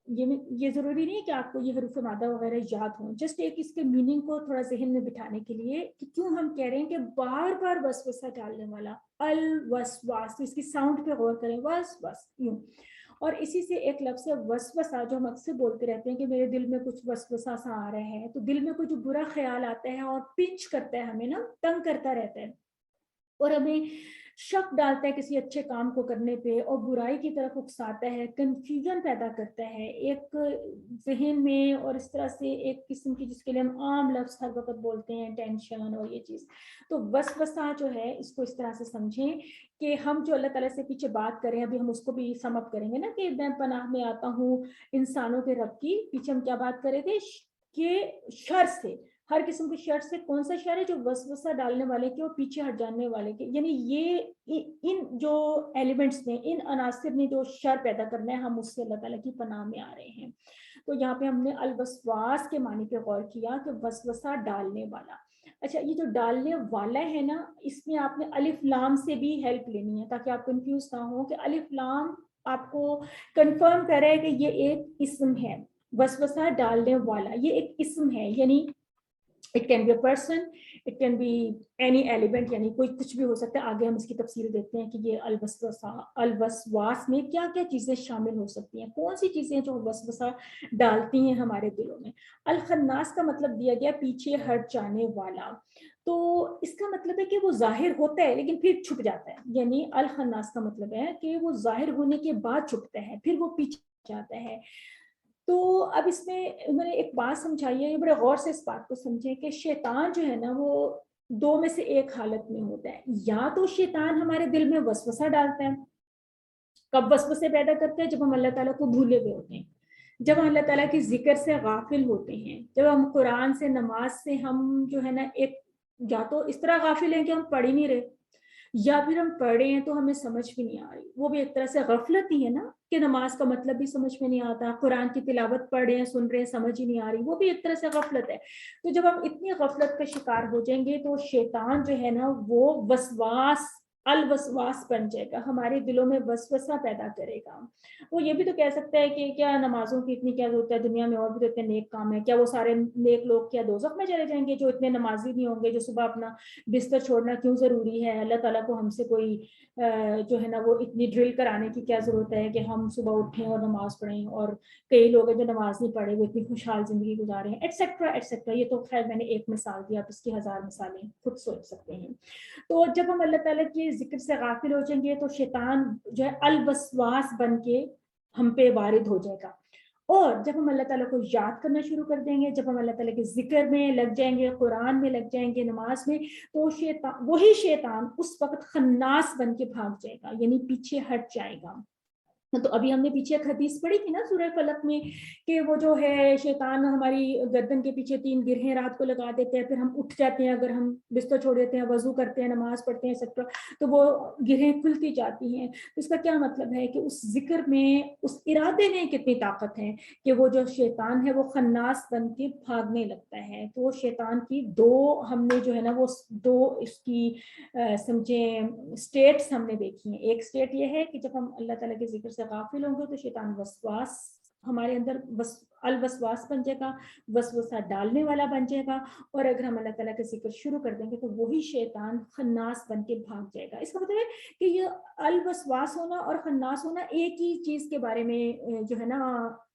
S1: یہ ضروری نہیں ہے کہ آپ کو یہ حروف مادہ وغیرہ یاد ہوں، جسٹ ایک اس کے میننگ کو تھوڑا ذہن میں بٹھانے کے لیے کہ کیوں ہم کہہ رہے ہیں کہ بار بار وسوسہ ڈالنے والا الوسواس. تو اس کی ساؤنڈ پہ غور کریں، وسوس یوں. اور اسی سے ایک لفظ ہے وسوسہ، جو ہم اکثر بولتے رہتے ہیں کہ میرے دل میں کچھ وسوسہ سا آ رہا ہے. تو دل میں کوئی جو برا خیال آتا ہے اور پنچ کرتا ہے ہمیں نا، تنگ کرتا رہتا ہے اور ہمیں شک ڈالتا ہے کسی اچھے کام کو کرنے پہ اور برائی کی طرف اکساتا ہے، کنفیوژن پیدا کرتا ہے ایک ذہن میں. اور اس طرح سے ایک قسم کی جس کے لیے ہم عام لفظ ہر وقت بولتے ہیں ٹینشن اور یہ چیز. تو وسوسہ جو ہے اس کو اس طرح سے سمجھیں کہ ہم جو اللہ تعالیٰ سے پیچھے بات کریں، ابھی ہم اس کو بھی سم اپ کریں گے نا کہ میں پناہ میں آتا ہوں انسانوں کے رب کی. پیچھے ہم کیا بات کر رہے تھے کہ شر سے، ہر قسم کے شر سے. کون سا شر ہے؟ جو وسوسہ ڈالنے والے کے اور پیچھے ہٹ جانے والے کے. یعنی یہ ان جو ایلیمنٹس نے، ان عناصر نے جو شر پیدا کرنا ہے، ہم اس سے اللہ تعالیٰ کی پناہ میں آ رہے ہیں. تو یہاں پہ ہم نے الوسواس کے معنی پہ غور کیا کہ وسوسہ ڈالنے والا. اچھا، یہ جو ڈالنے والا ہے نا، اس میں آپ نے الف لام سے بھی ہیلپ لینی ہے تاکہ آپ کنفیوز نہ ہو کہ الف لام آپ کو کنفرم کرے کہ یہ ایک اسم ہے. وسوسہ ڈالنے والا یہ ایک اسم ہے، یعنی it can be a person, it can be any element، یعنی کوئی کچھ بھی ہو سکتا ہے. آگے ہم اس کی تفصیل دیکھتے ہیں کہ یہ الوسواس میں کیا کیا چیزیں شامل ہو سکتی ہیں، کون سی چیزیں جو وسوسہ ڈالتی ہیں ہمارے دلوں میں. الخناس کا مطلب دیا گیا پیچھے ہٹ جانے والا. تو اس کا مطلب ہے کہ وہ ظاہر ہوتا ہے لیکن پھر چھپ جاتا ہے. یعنی الخناس کا مطلب ہے کہ وہ ظاہر ہونے کے بعد چھپتا ہے، پھر وہ پیچھے جاتا ہے. تو اب اس میں انہوں نے ایک بات سمجھائی ہے، یہ بڑے غور سے اس بات کو سمجھیں کہ شیطان جو ہے نا وہ 2 میں سے ایک حالت میں ہوتا ہے. یا تو شیطان ہمارے دل میں وسوسہ ڈالتا ہے. کب وسوسے پیدا کرتے ہیں؟ جب ہم اللہ تعالیٰ کو بھولے ہوئے ہوتے ہیں، جب ہم اللہ تعالیٰ کی ذکر سے غافل ہوتے ہیں، جب ہم قرآن سے، نماز سے ہم جو ہے نا ایک یا تو اس طرح غافل ہیں کہ ہم پڑھ ہی نہیں رہے، یا پھر ہم پڑھے ہیں تو ہمیں سمجھ بھی نہیں آ رہی. وہ بھی ایک طرح سے غفلت ہی ہے نا کہ نماز کا مطلب بھی سمجھ میں نہیں آتا، قرآن کی تلاوت پڑھ رہے ہیں، سن رہے ہیں، سمجھ ہی نہیں آ رہی، وہ بھی ایک طرح سے غفلت ہے. تو جب ہم اتنی غفلت کا شکار ہو جائیں گے تو شیطان جو ہے نا وہ وسواس، الوسواس بن جائے گا، ہمارے دلوں میں وسوسہ پیدا کرے گا. وہ یہ بھی تو کہہ سکتا ہے کہ کیا نمازوں کی اتنی کیا ضرورت ہے، دنیا میں اور بھی تو اتنے نیک کام ہیں، کیا وہ سارے نیک لوگ کیا دوزخ میں چلے جائیں گے جو اتنے نمازی نہیں ہوں گے، جو صبح اپنا بستر چھوڑنا کیوں ضروری ہے؟ اللہ تعالیٰ کو ہم سے کوئی جو ہے نا وہ اتنی ڈرل کرانے کی کیا ضرورت ہے کہ ہم صبح اٹھیں اور نماز پڑھیں؟ اور کئی لوگ ہیں جو نماز نہیں پڑھے وہ اتنی خوشحال زندگی گزارے ہیں، ایٹسیٹرا ایٹسیٹرا. یہ تو خیر میں نے ایک مثال دیا، آپ اس کی 1000 مثالیں خود سوچ سکتے ہیں. تو جب ہم اللہ تعالیٰ کی ذکر سے غافل ہو جائیں گے تو شیطان جو ہے الوسواس بن کے ہم پہ وارد ہو جائے گا. اور جب ہم اللہ تعالیٰ کو یاد کرنا شروع کر دیں گے، جب ہم اللہ تعالیٰ کے ذکر میں لگ جائیں گے، قرآن میں لگ جائیں گے، نماز میں، تو وہی شیطان اس وقت خناس بن کے بھاگ جائے گا، یعنی پیچھے ہٹ جائے گا. تو ابھی ہم نے پیچھے ایک حدیث پڑھی تھی نا سورہ فلق میں کہ وہ جو ہے شیطان ہماری گردن کے پیچھے 3 گرہیں رات کو لگا دیتے ہیں، پھر ہم اٹھ جاتے ہیں، اگر ہم بستر چھوڑ دیتے ہیں، وضو کرتے ہیں، نماز پڑھتے ہیں ایٹسیٹرا، تو وہ گرہیں کھلتی جاتی ہیں. اس کا کیا مطلب ہے کہ اس ذکر میں، اس ارادے میں کتنی طاقت ہے کہ وہ جو شیطان ہے وہ خناس بن کے بھاگنے لگتا ہے. تو وہ شیطان کی 2 ہم نے جو ہے نا وہ 2 اس کی سمجھیں اسٹیٹس ہم نے دیکھی ہیں. ایک اسٹیٹ یہ ہے کہ جب ہم اللہ تعالیٰ کے ذکر سے غافل ہوں گے تو شیطان وسواس ہمارے اندر الوسواس بن جائے گا، وسوسہ ڈالنے والا بن جائے گا. اور اگر ہم اللہ تعالیٰ کا ذکر شروع کر دیں گے تو وہی شیطان خناس بن کے بھاگ جائے گا. اس کا مطلب ہے کہ یہ الوسواس ہونا اور خناس ہونا ایک ہی چیز کے بارے میں جو ہے نا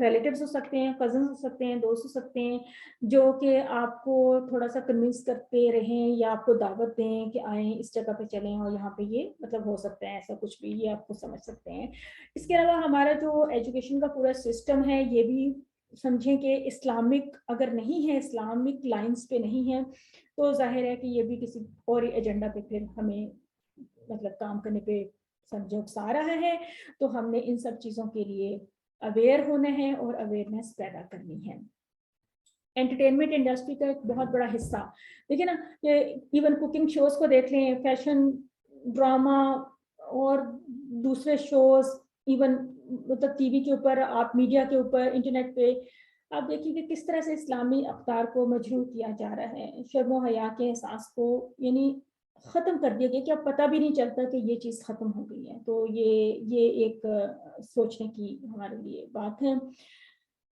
S1: ریلیٹیوز ہو سکتے ہیں, کزنس ہو سکتے ہیں, دوست ہو سکتے ہیں, جو کہ آپ کو تھوڑا سا کنونس کرتے رہیں یا آپ کو دعوت دیں کہ آئیں اس جگہ پہ چلیں اور یہاں پہ یہ مطلب ہو سکتا ہے ایسا کچھ بھی, یہ آپ کو سمجھ سکتے ہیں. اس کے علاوہ ہمارا جو ایجوکیشن کا پورا سسٹم ہے یہ بھی سمجھیں کہ اسلامک اگر نہیں ہے, اسلامک لائنس پہ نہیں ہے, تو ظاہر ہے کہ یہ بھی کسی اور ایجنڈا پہ پھر ہمیں مطلب کام کرنے پہ سمجھو اکسا رہا ہے. تو ہم نے ان سب چیزوں کے لیے اویئر ہونا ہے اور اویئرنیس پیدا کرنی ہے. انٹرٹینمنٹ انڈسٹری کا ایک بہت بڑا حصہ دیکھیں نا, ایون کوکنگ شوز کو دیکھ لیں, فیشن ڈراما اور دوسرے شوز, ایون مطلب ٹی وی کے اوپر, آپ میڈیا کے اوپر, انٹرنیٹ پہ آپ دیکھیے کہ کس طرح سے اسلامی اقدار کو مجروح کیا جا رہا ہے, شرم و حیا کے احساس کو یعنی ختم کر دیا گیا کہ اب پتہ بھی نہیں چلتا کہ یہ چیز ختم ہو گئی ہے. تو یہ ایک سوچنے کی ہمارے لیے بات ہے.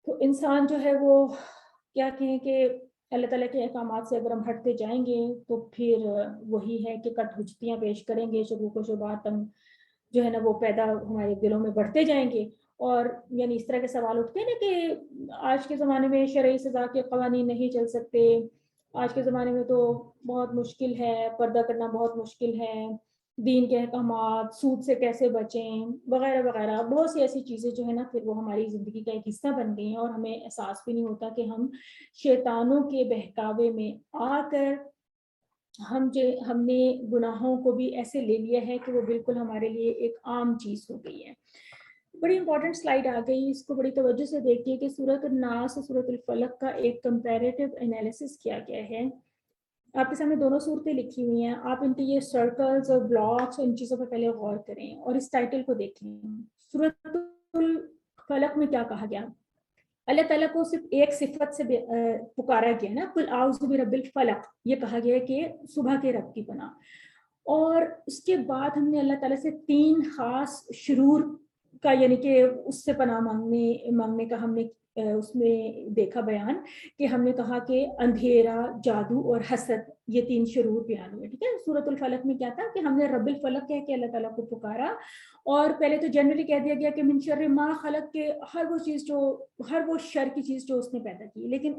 S1: تو انسان جو ہے وہ کیا کہیں کہ اللہ تعالیٰ کے احکامات سے اگر ہم ہٹتے جائیں گے تو پھر وہی ہے کہ کٹ حجتیاں پیش کریں گے, شکوک و شبہات جو ہے نا وہ پیدا ہمارے دلوں میں بڑھتے جائیں گے. اور یعنی اس طرح کے سوال اٹھتے ہیں نا کہ آج کے زمانے میں شرعی سزا کے قوانین نہیں چل سکتے, آج کے زمانے میں تو بہت مشکل ہے, پردہ کرنا بہت مشکل ہے, دین کے احکامات, سود سے کیسے بچیں وغیرہ وغیرہ. بہت سی ایسی چیزیں جو ہے نا پھر وہ ہماری زندگی کا ایک حصہ بن گئی ہیں اور ہمیں احساس بھی نہیں ہوتا کہ ہم شیطانوں کے بہکاوے میں آ کر ہم نے گناہوں کو بھی ایسے لے لیا ہے کہ وہ بالکل ہمارے لیے ایک عام چیز ہو گئی ہے. بڑی امپورٹنٹ سلائیڈ آ گئی, اس کو بڑی توجہ سے دیکھیے کہ سورۃ الناس اور سورۃ الفلق کا ایک کمپیریٹیو انالیسس کیا گیا ہے. آپ کے سامنے دونوں صورتیں لکھی ہوئی ہیں, آپ ان کے یہ سرکلز اور بلاکس اور ان چیزوں پر پہلے غور کریں اور اس ٹائٹل کو دیکھیں. سورۃ الفلق میں کیا کہا گیا؟ اللہ تعالیٰ کو صرف ایک صفت سے پکارا گیا نا, قل اعوذ برب الفلق, یہ کہا گیا کہ صبح کے رب کی پناہ. اور اس کے بعد ہم نے اللہ تعالیٰ سے 3 خاص شرور کا یعنی کہ اس سے پناہ مانگنے کا ہم نے اس میں دیکھا بیان, کہ ہم نے کہا کہ اندھیرا, جادو اور حسد, یہ 3 شرور بیان ہوئے. ٹھیک ہے, سورۃ الفلق میں کیا تھا کہ ہم نے رب الفلق کہہ کے اللہ تعالیٰ کو پکارا, اور پہلے تو جنرلی کہہ دیا گیا کہ من شر ما خلق, کے ہر وہ شر کی چیز جو اس نے پیدا کی, لیکن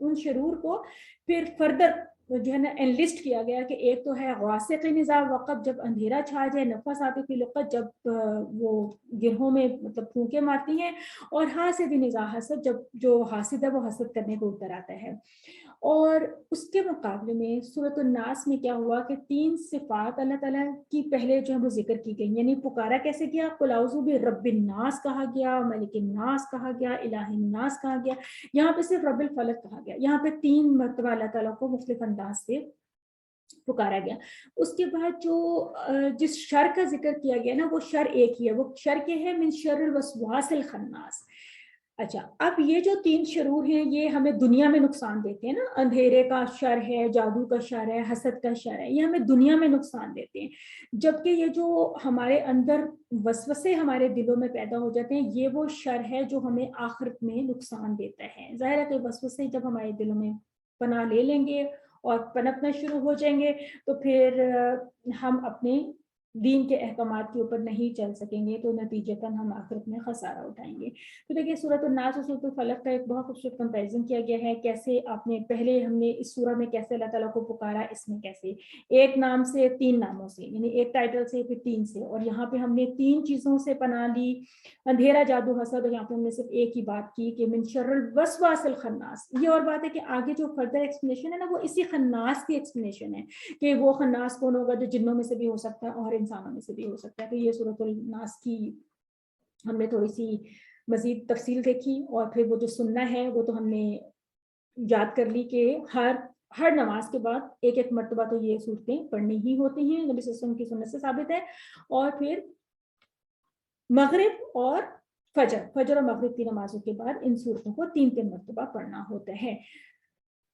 S1: ان شرور کو پھر فردر جو ہے نا انلسٹ کیا گیا کہ ایک تو ہے غاسق نزاع وقت, جب اندھیرا چھا جائے, نفثات فی العقد, جب وہ گرہوں میں مطلب پھونکے مارتی ہیں, اور حاسد نزاع حسد, جب جو حاسد ہے وہ حسد کرنے کو اتر آتا ہے. اور اس کے مقابلے میں سورۃ الناس میں کیا ہوا کہ 3 صفات اللہ تعالیٰ کی پہلے جو ہے وہ ذکر کی گئی, یعنی پکارا کیسے کیا, قل اعوذ برب الناس کہا گیا, ملک الناس کہا گیا, الہ الناس کہا گیا, یہاں پہ صرف رب الفلق کہا گیا. یہاں پہ 3 مرتبہ اللہ تعالیٰ کو مختلف انداز سے پکارا گیا. اس کے بعد جو جس شر کا ذکر کیا گیا نا وہ شر ایک ہی ہے, وہ شر کیا ہے, من شر الوسواس الخناس. اچھا, اب یہ جو 3 شرور ہیں یہ ہمیں دنیا میں نقصان دیتے ہیں نا, اندھیرے کا شر ہے, جادو کا شر ہے, حسد کا شر ہے, یہ ہمیں دنیا میں نقصان دیتے ہیں. جبکہ یہ جو ہمارے اندر وسوسے ہمارے دلوں میں پیدا ہو جاتے ہیں, یہ وہ شر ہے جو ہمیں آخرت میں نقصان دیتا ہے. ظاہر ہے کہ وسوسے جب ہمارے دلوں میں پناہ لے لیں گے اور پنپنا شروع ہو جائیں گے تو پھر ہم اپنے دین کے احکامات کے اوپر نہیں چل سکیں گے, تو نتیجتاً ہم آخرت میں خسارہ اٹھائیں گے. تو دیکھیے سورۃ الناس اور سورۃ الفلق کا ایک بہت خوبصورت کمپیریزن کیا گیا ہے, کیسے آپ نے پہلے ہم نے اس سورہ میں کیسے اللہ تعالیٰ کو پکارا, اس میں کیسے ایک نام سے 3 ناموں سے, یعنی ایک ٹائٹل سے پھر 3 سے, اور یہاں پہ ہم نے 3 چیزوں سے پناہ لی, اندھیرا, جادو, حسد, اور یہاں پہ ہم نے صرف ایک ہی بات کی کہ من شر الوسواس الخناس. یہ اور بات ہے کہ آگے جو فردر ایکسپلینیشن ہے نا وہ اسی خناس کی ایکسپلینیشن ہے کہ وہ خناس کون ہوگا, جو جنوں میں سے بھی ہو سکتا ہے اور انسانوں میں سے بھی ہو سکتا ہے. تو یہ سورۃ الناس کی ہم نے تھوڑی سی مزید تفصیل دیکھی, اور پھر وہ جو سننا ہے وہ تو ہم نے یاد کر لی کہ ہر نماز کے بعد ایک مرتبہ تو یہ صورتیں پڑھنی ہی ہوتی ہیں, نبی صلی اللہ علیہ وسلم کی سنت سے ثابت ہے. اور پھر مغرب اور فجر اور مغرب کی نمازوں کے بعد ان صورتوں کو 3 مرتبہ پڑھنا ہوتا ہے.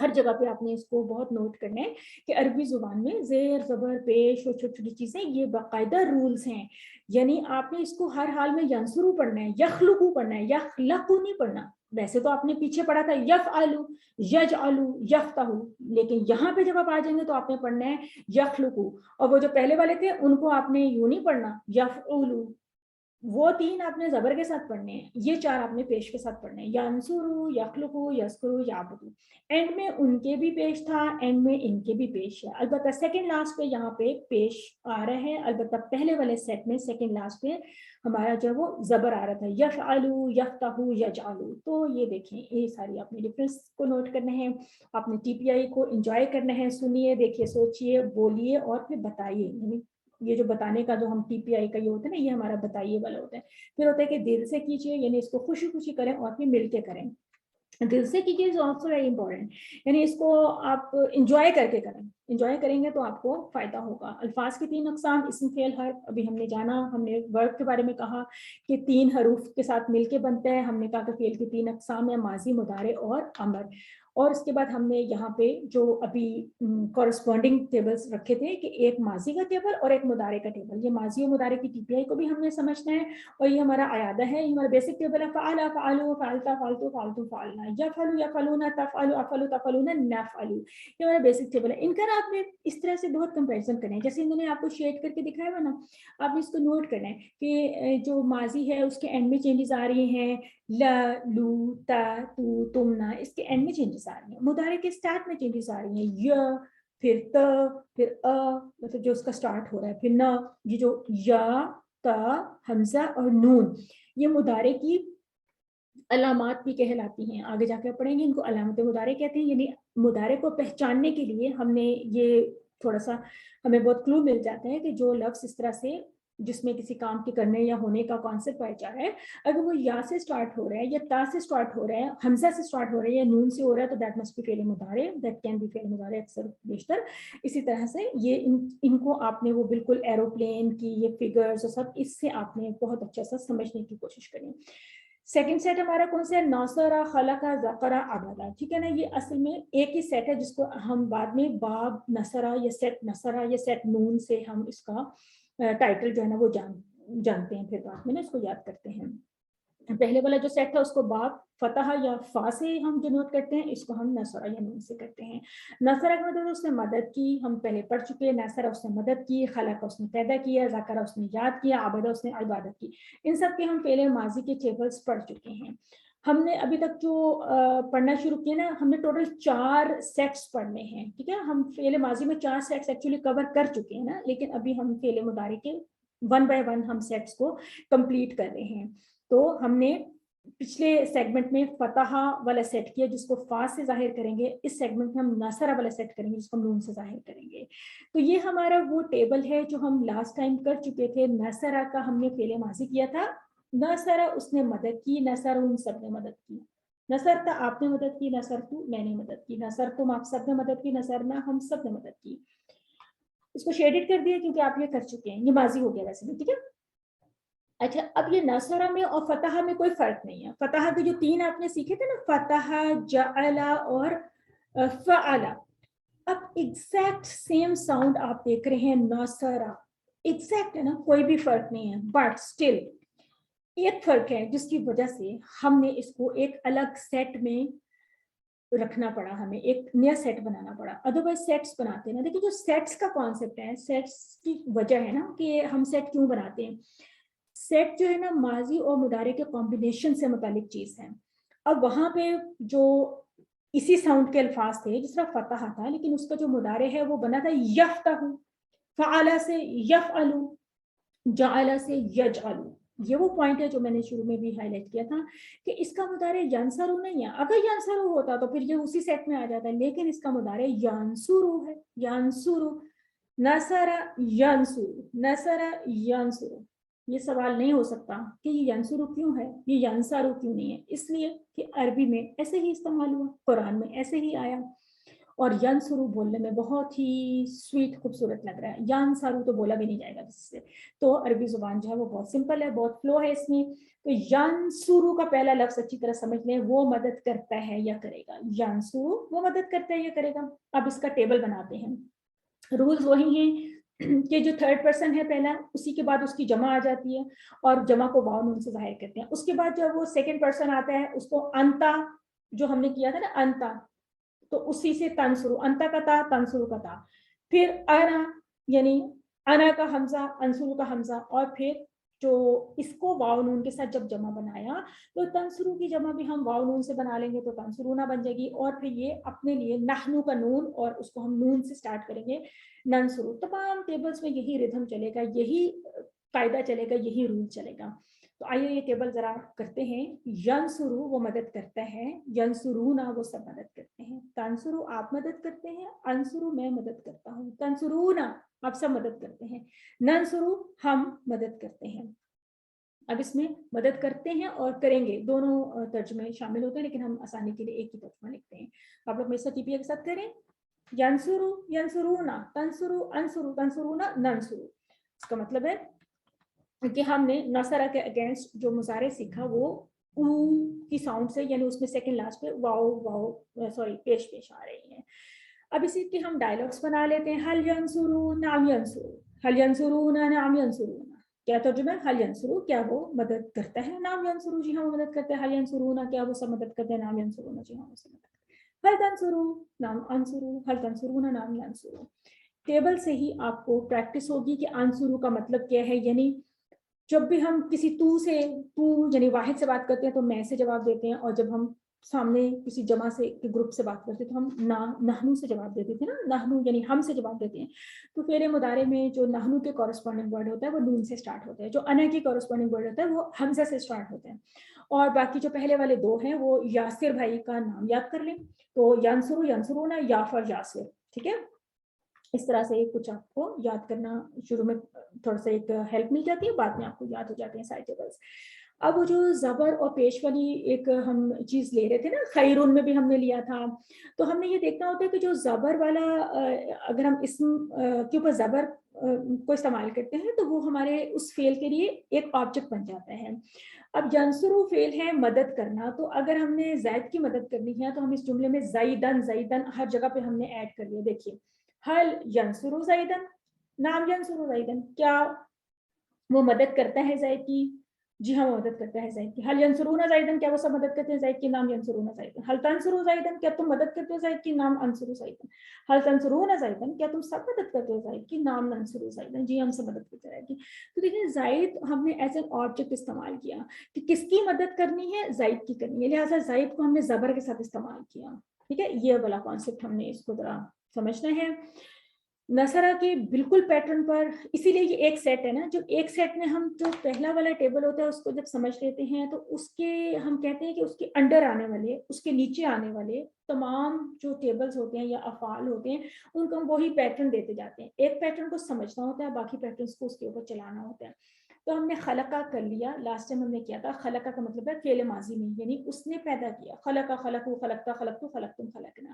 S1: ہر جگہ پہ آپ نے اس کو بہت نوٹ کرنا ہے کہ عربی زبان میں زیر زبر پیش اور چھوٹی چھوٹی چیزیں یہ باقاعدہ رولز ہیں. یعنی آپ نے اس کو ہر حال میں ینصرو پڑھنا ہے, یخلقو پڑھنا ہے, یخلقو نہیں پڑھنا. ویسے تو آپ نے پیچھے پڑھا تھا یفعلو, یجعلو, یفتحو, لیکن یہاں پہ جب آپ آ جائیں گے تو آپ نے پڑھنا ہے یخلقو. اور وہ جو پہلے والے تھے ان کو آپ نے یوں نہیں پڑھنا یفعلو, وہ 3 آپ نے زبر کے ساتھ پڑھنے ہیں, یہ 4 آپ نے پیش کے ساتھ پڑھنے ہیں, ینصرو, یخلقو, یذکرو, یعبدو. اینڈ میں ان کے بھی پیش تھا, اینڈ میں ان کے بھی پیش ہے. البتہ سیکنڈ لاسٹ پہ یہاں پہ پیش آ رہا ہے, البتہ پہلے والے سیٹ میں سیکنڈ لاسٹ پہ ہمارا جو وہ زبر آ رہا تھا یفعلو, یفتحو, یجعلو. تو یہ دیکھیں یہ ساری آپ نے ڈفرینس کو نوٹ کرنا ہے, آپ نے ٹی پی آئی کو انجوائے کرنا ہے, سنیے, دیکھیے, سوچیے, بولیے اور پھر بتائیے. یعنی یہ جو بتانے کا جو ہم ٹی پی آئی کا یہ ہوتا ہے نا, یہ ہمارا بتائیے والا ہوتا ہے. پھر ہوتا ہے کہ دل سے کیجیے, یعنی اس کو خوشی خوشی کریں اور پھر مل کے کریں. دل سے کیجیے از آلسو ویری امپورٹنٹ, یعنی اس کو آپ انجوائے کر کے کریں. انجوائے کریں گے تو آپ کو فائدہ ہوگا. الفاظ کے 3 اقسام, اسم فعل حرف, ابھی ہم نے جانا, ہم نے ورب کے بارے میں کہا کہ 3 حروف کے ساتھ مل کے بنتا ہے. ہم نے کہا کہ فعل کے 3 اقسام ہیں, ماضی, مضارع اور امر. اور اس کے بعد ہم نے یہاں پہ جو ابھی کورسپونڈنگ ٹیبلز رکھے تھے کہ ایک ماضی کا ٹیبل اور ایک مضارع کا ٹیبل. یہ ماضی اور مضارع کی ٹی پی آئی کو بھی ہم نے سمجھنا ہے, اور یہ ہمارا عیادہ ہے, یہ ہمارا بیسک ٹیبل ہے. فعل, فعلوا, فعلتا, فعلتو, فعلتو, فعلنا, یفعل, یفعلون, تفعل, افعل, تفعلون, نفعل. یہ ہمارا بیسک ٹیبل ہے. ان کا آپ نے اس طرح سے بہت کمپیریزن کرنا ہے, جیسے انہوں نے آپ کو شیڈ کر کے دکھایا ہوا نا, آپ نے اس کو نوٹ کرنا ہے کہ جو ماضی ہے اس کے اینڈ میں چینجز آ رہی ہیں, لا, لو, تا, تو, تمنا, اس کے اینڈ میں چینجز آ رہی ہیں. مضارع کے اسٹارٹ میں چینجز آ رہی ہیں, یا, پھر تا, پھر مطلب جو اس کا اسٹارٹ ہو رہا ہے, پھر نا. یہ جو یا, تا, حمزہ اور نون, یہ مضارع کی علامات بھی کہلاتی ہیں. آگے جا کے پڑھیں گے ان کو علامت مضارع کہتے ہیں. یعنی مضارع کو پہچاننے کے لیے ہم نے یہ تھوڑا سا ہمیں بہت کلو مل جاتا ہے کہ جو لفظ اس طرح سے جس میں کسی کام کے کرنے یا ہونے کا کانسیپٹ پایا جا رہا ہے, اگر وہ یا سے اسٹارٹ ہو رہا ہے, یا تا سے اسٹارٹ ہو رہا ہے, حمزہ سے اسٹارٹ ہو رہا ہے, یا نون سے ہو رہا ہے, تو دیٹ مسٹ بی فعل مضارع, دیٹ کین بی فعل مضارع اکثر بیشتر. اسی طرح سے یہ ان کو آپ نے وہ بالکل ایروپلین کی یہ فگرز اور سب, اس سے آپ نے بہت اچھا سا سمجھنے کی کوشش کریں. سیکنڈ سیٹ ہمارا کون سا ہے, ناصرہ, خلقہ, ذکرہ, عبدہ. ٹھیک ہے نا, یہ اصل میں ایک ہی سیٹ ہے جس کو ہم بعد میں باب نصرہ یا سیٹ نصرہ یا سیٹ نون سے ہم اس کا ٹائٹل جو ہے نا وہ جانتے ہیں, پھر بعد میں نا اس کو یاد کرتے ہیں. پہلے والا جو سیٹ تھا اس کو باب فتح یا فا سے ہم جو نوٹ کرتے ہیں, اس کو ہم نصرہ یا نون سے کرتے ہیں. نصرہ کا مطلب اس نے مدد کی, ہم پہلے پڑھ چکے. نصرہ اس نے مدد کی, خلق اس نے پیدا کیا, ذکر اس نے یاد کیا, عبادہ اس نے عبادت کی. ان سب کے ہم فعل ماضی کے ٹیبلز پڑھ چکے ہیں. ہم نے ابھی تک جو پڑھنا شروع کیا نا, ہم نے ٹوٹل 4 سیٹس پڑھنے ہیں. ٹھیک ہے, ہم فعل ماضی میں 4 سیٹس ایکچولی کور کر چکے ہیں نا, لیکن ابھی ہم فعل مضارع کے 1 بائی 1 ہم سیٹس کو کمپلیٹ کر رہے ہیں. تو ہم نے پچھلے سیگمنٹ میں فتح والا سیٹ کیا جس کو فا سے ظاہر کریں گے. اس سیگمنٹ میں ہم نصرہ والا سیٹ کریں گے جس کو ہم نون سے ظاہر کریں گے. تو یہ ہمارا وہ ٹیبل ہے جو ہم لاسٹ ٹائم کر چکے تھے. نصرہ کا ہم نے فعل ماضی کیا تھا, نصرہ اس نے مدد کی, نصر ان سب نے مدد کی. نصر تا آپ نے مدد کی, نصر تو میں نے مدد کی, نصر تم آپ سب نے مدد کی, نصرنا ہم سب نے مدد کی. اس کو شیڈڈ کر دیا کیونکہ آپ یہ کر چکے ہیں, یہ ماضی ہو گیا ویسے بھی. ٹھیک ہے, اچھا اب یہ نصرہ میں اور فتح میں کوئی فرق نہیں ہے. فتح کے جو 3 آپ نے سیکھے تھے نا, فتح, جعل اور فعل, اب ایگزیکٹ سیم ساؤنڈ آپ دیکھ رہے ہیں نصرہ, ایگزیکٹ ہے نا, کوئی بھی فرق نہیں ہے. بٹ اسٹل ایک فرق ہے جس کی وجہ سے ہم نے اس کو ایک الگ سیٹ میں رکھنا پڑا, ہمیں ایک نیا سیٹ بنانا پڑا. ادروائز سیٹس بناتے ہیں نا, دیکھیے جو سیٹس کا کانسیپٹ ہے, سیٹس کی وجہ ہے نا کہ ہم سیٹ کیوں بناتے ہیں. سیٹ جو ہے نا ماضی اور مضارع کے کمبینیشن سے متعلق چیز ہے. اب وہاں پہ جو اسی ساؤنڈ کے الفاظ تھے جس طرح فتح تھا, لیکن اس کا جو مضارع ہے وہ بنا تھا یفتح, فعل سے یفعل, جعل سے یجعل. یہ وہ پوائنٹ ہے جو میں نے شروع میں بھی ہائی لائٹ کیا تھا کہ اس کا مضارع ینصرو نہیں ہے. اگر ینصرو ہوتا تو پھر یہ اسی سیٹ میں آ جاتا ہے, لیکن اس کا مضارع ینصرو ہے. ینصرو, نصر ینصرو, نصر ینصرو. یہ سوال نہیں ہو سکتا کہ یہ ینصرو کیوں ہے, یہ ینصرو کیوں نہیں ہے. اس لیے کہ عربی میں ایسے ہی استعمال ہوا, قرآن میں ایسے ہی آیا. اور ینسرو بولنے میں بہت ہی سویٹ خوبصورت لگ رہا ہے. ینسرو تو بولا بھی نہیں جائے گا جس سے. تو عربی زبان جو ہے وہ بہت سمپل ہے, بہت فلو ہے اس میں. تو ینسرو کا پہلا لفظ اچھی طرح سمجھ لیں, وہ مدد کرتا ہے یا کرے گا. ینسرو وہ مدد کرتا ہے یا کرے گا. اب اس کا ٹیبل بناتے ہیں. رولز وہی ہیں کہ جو تھرڈ پرسن ہے پہلا, اسی کے بعد اس کی جمع آ جاتی ہے اور جمع کو واو نون سے ظاہر کرتے ہیں. اس کے بعد جب وہ سیکنڈ پرسن آتا ہے اس کو انتا, جو ہم نے کیا تھا نا انتا, تو اسی سے تنسرو, انتا کا تا تنسرو کا تا. پھر انا یعنی انا کا حمزہ انسرو کا حمزہ, اور پھر جو اس کو واو نون کے ساتھ جب جمع بنایا تو تنسرو کی جمع بھی ہم واو نون سے بنا لیں گے تو تنسرونا بن جائے گی. اور پھر یہ اپنے لیے نحنو کا نون, اور اس کو ہم نون سے سٹارٹ کریں گے ننسرو. تمام ٹیبلز میں یہی ردھم چلے گا, یہی قاعدہ چلے گا, یہی رول چلے گا. تو آئیے یہ ٹیبل ذرا کرتے ہیں. ینسرو وہ مدد کرتا ہے, ینسرونا وہ سب مدد کرتے ہیں. تنسرو آپ مدد کرتے ہیں, انسرو میں مدد کرتا ہوں, تنسرونا آپ سب مدد کرتے ہیں, ننسرو ہم مدد کرتے ہیں. اب اس میں مدد کرتے ہیں اور کریں گے دونوں ترجمے شامل ہوتے ہیں, لیکن ہم آسانی کے لیے ایک ہی ترجمہ لکھتے ہیں. آپ لوگ میرے ساتھ ٹی پی کے ساتھ کریں. ینسرو ینسرونا, تنسرو انسرو تنسرونا, ننسرو. اس کا مطلب ہے کہ ہم نے نصرہ کے اگینسٹ جو مضارع سیکھا وہ او کی ساؤنڈ سے, یعنی اس میں سیکنڈ لاسٹ پہ واو واو سوری پیش آ رہی ہیں. اب اسی کے ہم ڈائلاگس بنا لیتے ہیں. حل ینسرون نعم ینسرو, حل ینسرون نعم ینسرون. کیا ترجمہ ہے؟ حل ینسرو کیا وہ مدد کرتا ہے, نعم ینسرو جی ہاں وہ مدد کرتا ہے, حل ینسرون کیا وہ سب مدد کرتے ہیں, نعم ینسرون جی ہاں وہ سب مدد کرتے ہیں. حل تنسرو نعم انسرو, حل تنسرون نعم ینسرو. ٹیبل سے ہی آپ کو پریکٹس ہوگی کہ انسرو کا مطلب کیا ہے. یعنی جب بھی ہم کسی تو سے, تو یعنی واحد سے بات کرتے ہیں تو میں سے جواب دیتے ہیں, اور جب ہم سامنے کسی جمع سے گروپ سے بات کرتے ہیں تو ہم نحنو سے جواب دیتے تھے نا, نحنو یعنی ہم سے جواب دیتے ہیں. تو فعل مضارع میں جو نحنو کے کورسپونڈنگ ورڈ ہوتا ہے وہ نون سے سٹارٹ ہوتا ہے, جو انا کے کورسپونڈنگ ورڈ ہوتا ہے وہ حمزہ سے سٹارٹ ہوتے ہیں. اور باقی جو پہلے والے دو ہیں وہ یاسر بھائی کا نام یاد کر لیں, تو ینسرو ینسرونا, یا فر یاسر. ٹھیک ہے, اس طرح سے کچھ آپ کو یاد کرنا شروع میں تھوڑا سا ایک ہیلپ مل جاتی ہے, بعد میں آپ کو یاد ہو جاتے ہیں سارے ٹیبلز. اب وہ جو زبر اور پیش والی ایک ہم چیز لے رہے تھے نا, خیرون میں بھی ہم نے لیا تھا, تو ہم نے یہ دیکھنا ہوتا ہے کہ جو زبر والا اگر ہم اسم کے اوپر زبر کو استعمال کرتے ہیں تو وہ ہمارے اس فعل کے لیے ایک آبجیکٹ بن جاتا ہے. اب ینسرو فعل ہے مدد کرنا, تو اگر ہم نے زید کی مدد کرنی ہے تو ہم اس جملے میں زیدن زیدن ہر جگہ پہ ہم نے ایڈ کر لیا. دیکھیے حل ینسرو زیدن نعم ینسرو زیدن, کیا وہ مدد کرتا ہے زید کی, جی ہاں وہ مدد کرتا ہے زید کی. حل ینسرون زیدن کیا وہ سب مدد کرتے ہیں زید کی, نام ینسرون زیدن. حل تنصرو زیدن کیا تم مدد کرتے ہو زید کی, نام انصرو زیدن. حل تنصرون زیدن کیا تم سب مدد کرتے ہو زید کی, نام ننصرو زیدن. جی ہم سب مدد کرتے ہیں زید کی. تو دیکھیں زید ہم نے ایز این آبجیکٹ استعمال کیا کہ کس کی مدد کرنی ہے, زید کی کرنی ہے, لہٰذا زید کو ہم نے زبر کے ساتھ استعمال کیا. ٹھیک ہے, یہ والا کانسیپٹ ہم نے اس کو ذرا سمجھنا ہے. نصرہ کے بالکل پیٹرن پر, اسی لیے یہ ایک سیٹ ہے نا, جو ایک سیٹ میں ہم جو پہلا والا ٹیبل ہوتا ہے اس کو جب سمجھ لیتے ہیں تو اس کے ہم کہتے ہیں کہ اس کے انڈر آنے والے, اس کے نیچے آنے والے تمام جو ٹیبلز ہوتے ہیں یا افعال ہوتے ہیں ان کو ہم وہی پیٹرن دیتے جاتے ہیں. ایک پیٹرن کو سمجھنا ہوتا ہے, باقی پیٹرنس کو اس کے اوپر چلانا ہوتا ہے. تو ہم نے خلقہ کر لیا, لاسٹ ٹائم ہم نے کیا تھا. خلقہ کا مطلب ہے فعل ماضی میں, یعنی اس نے پیدا کیا. خلقہ خلقو خلقتا خلقتو خلقتم خلقنا.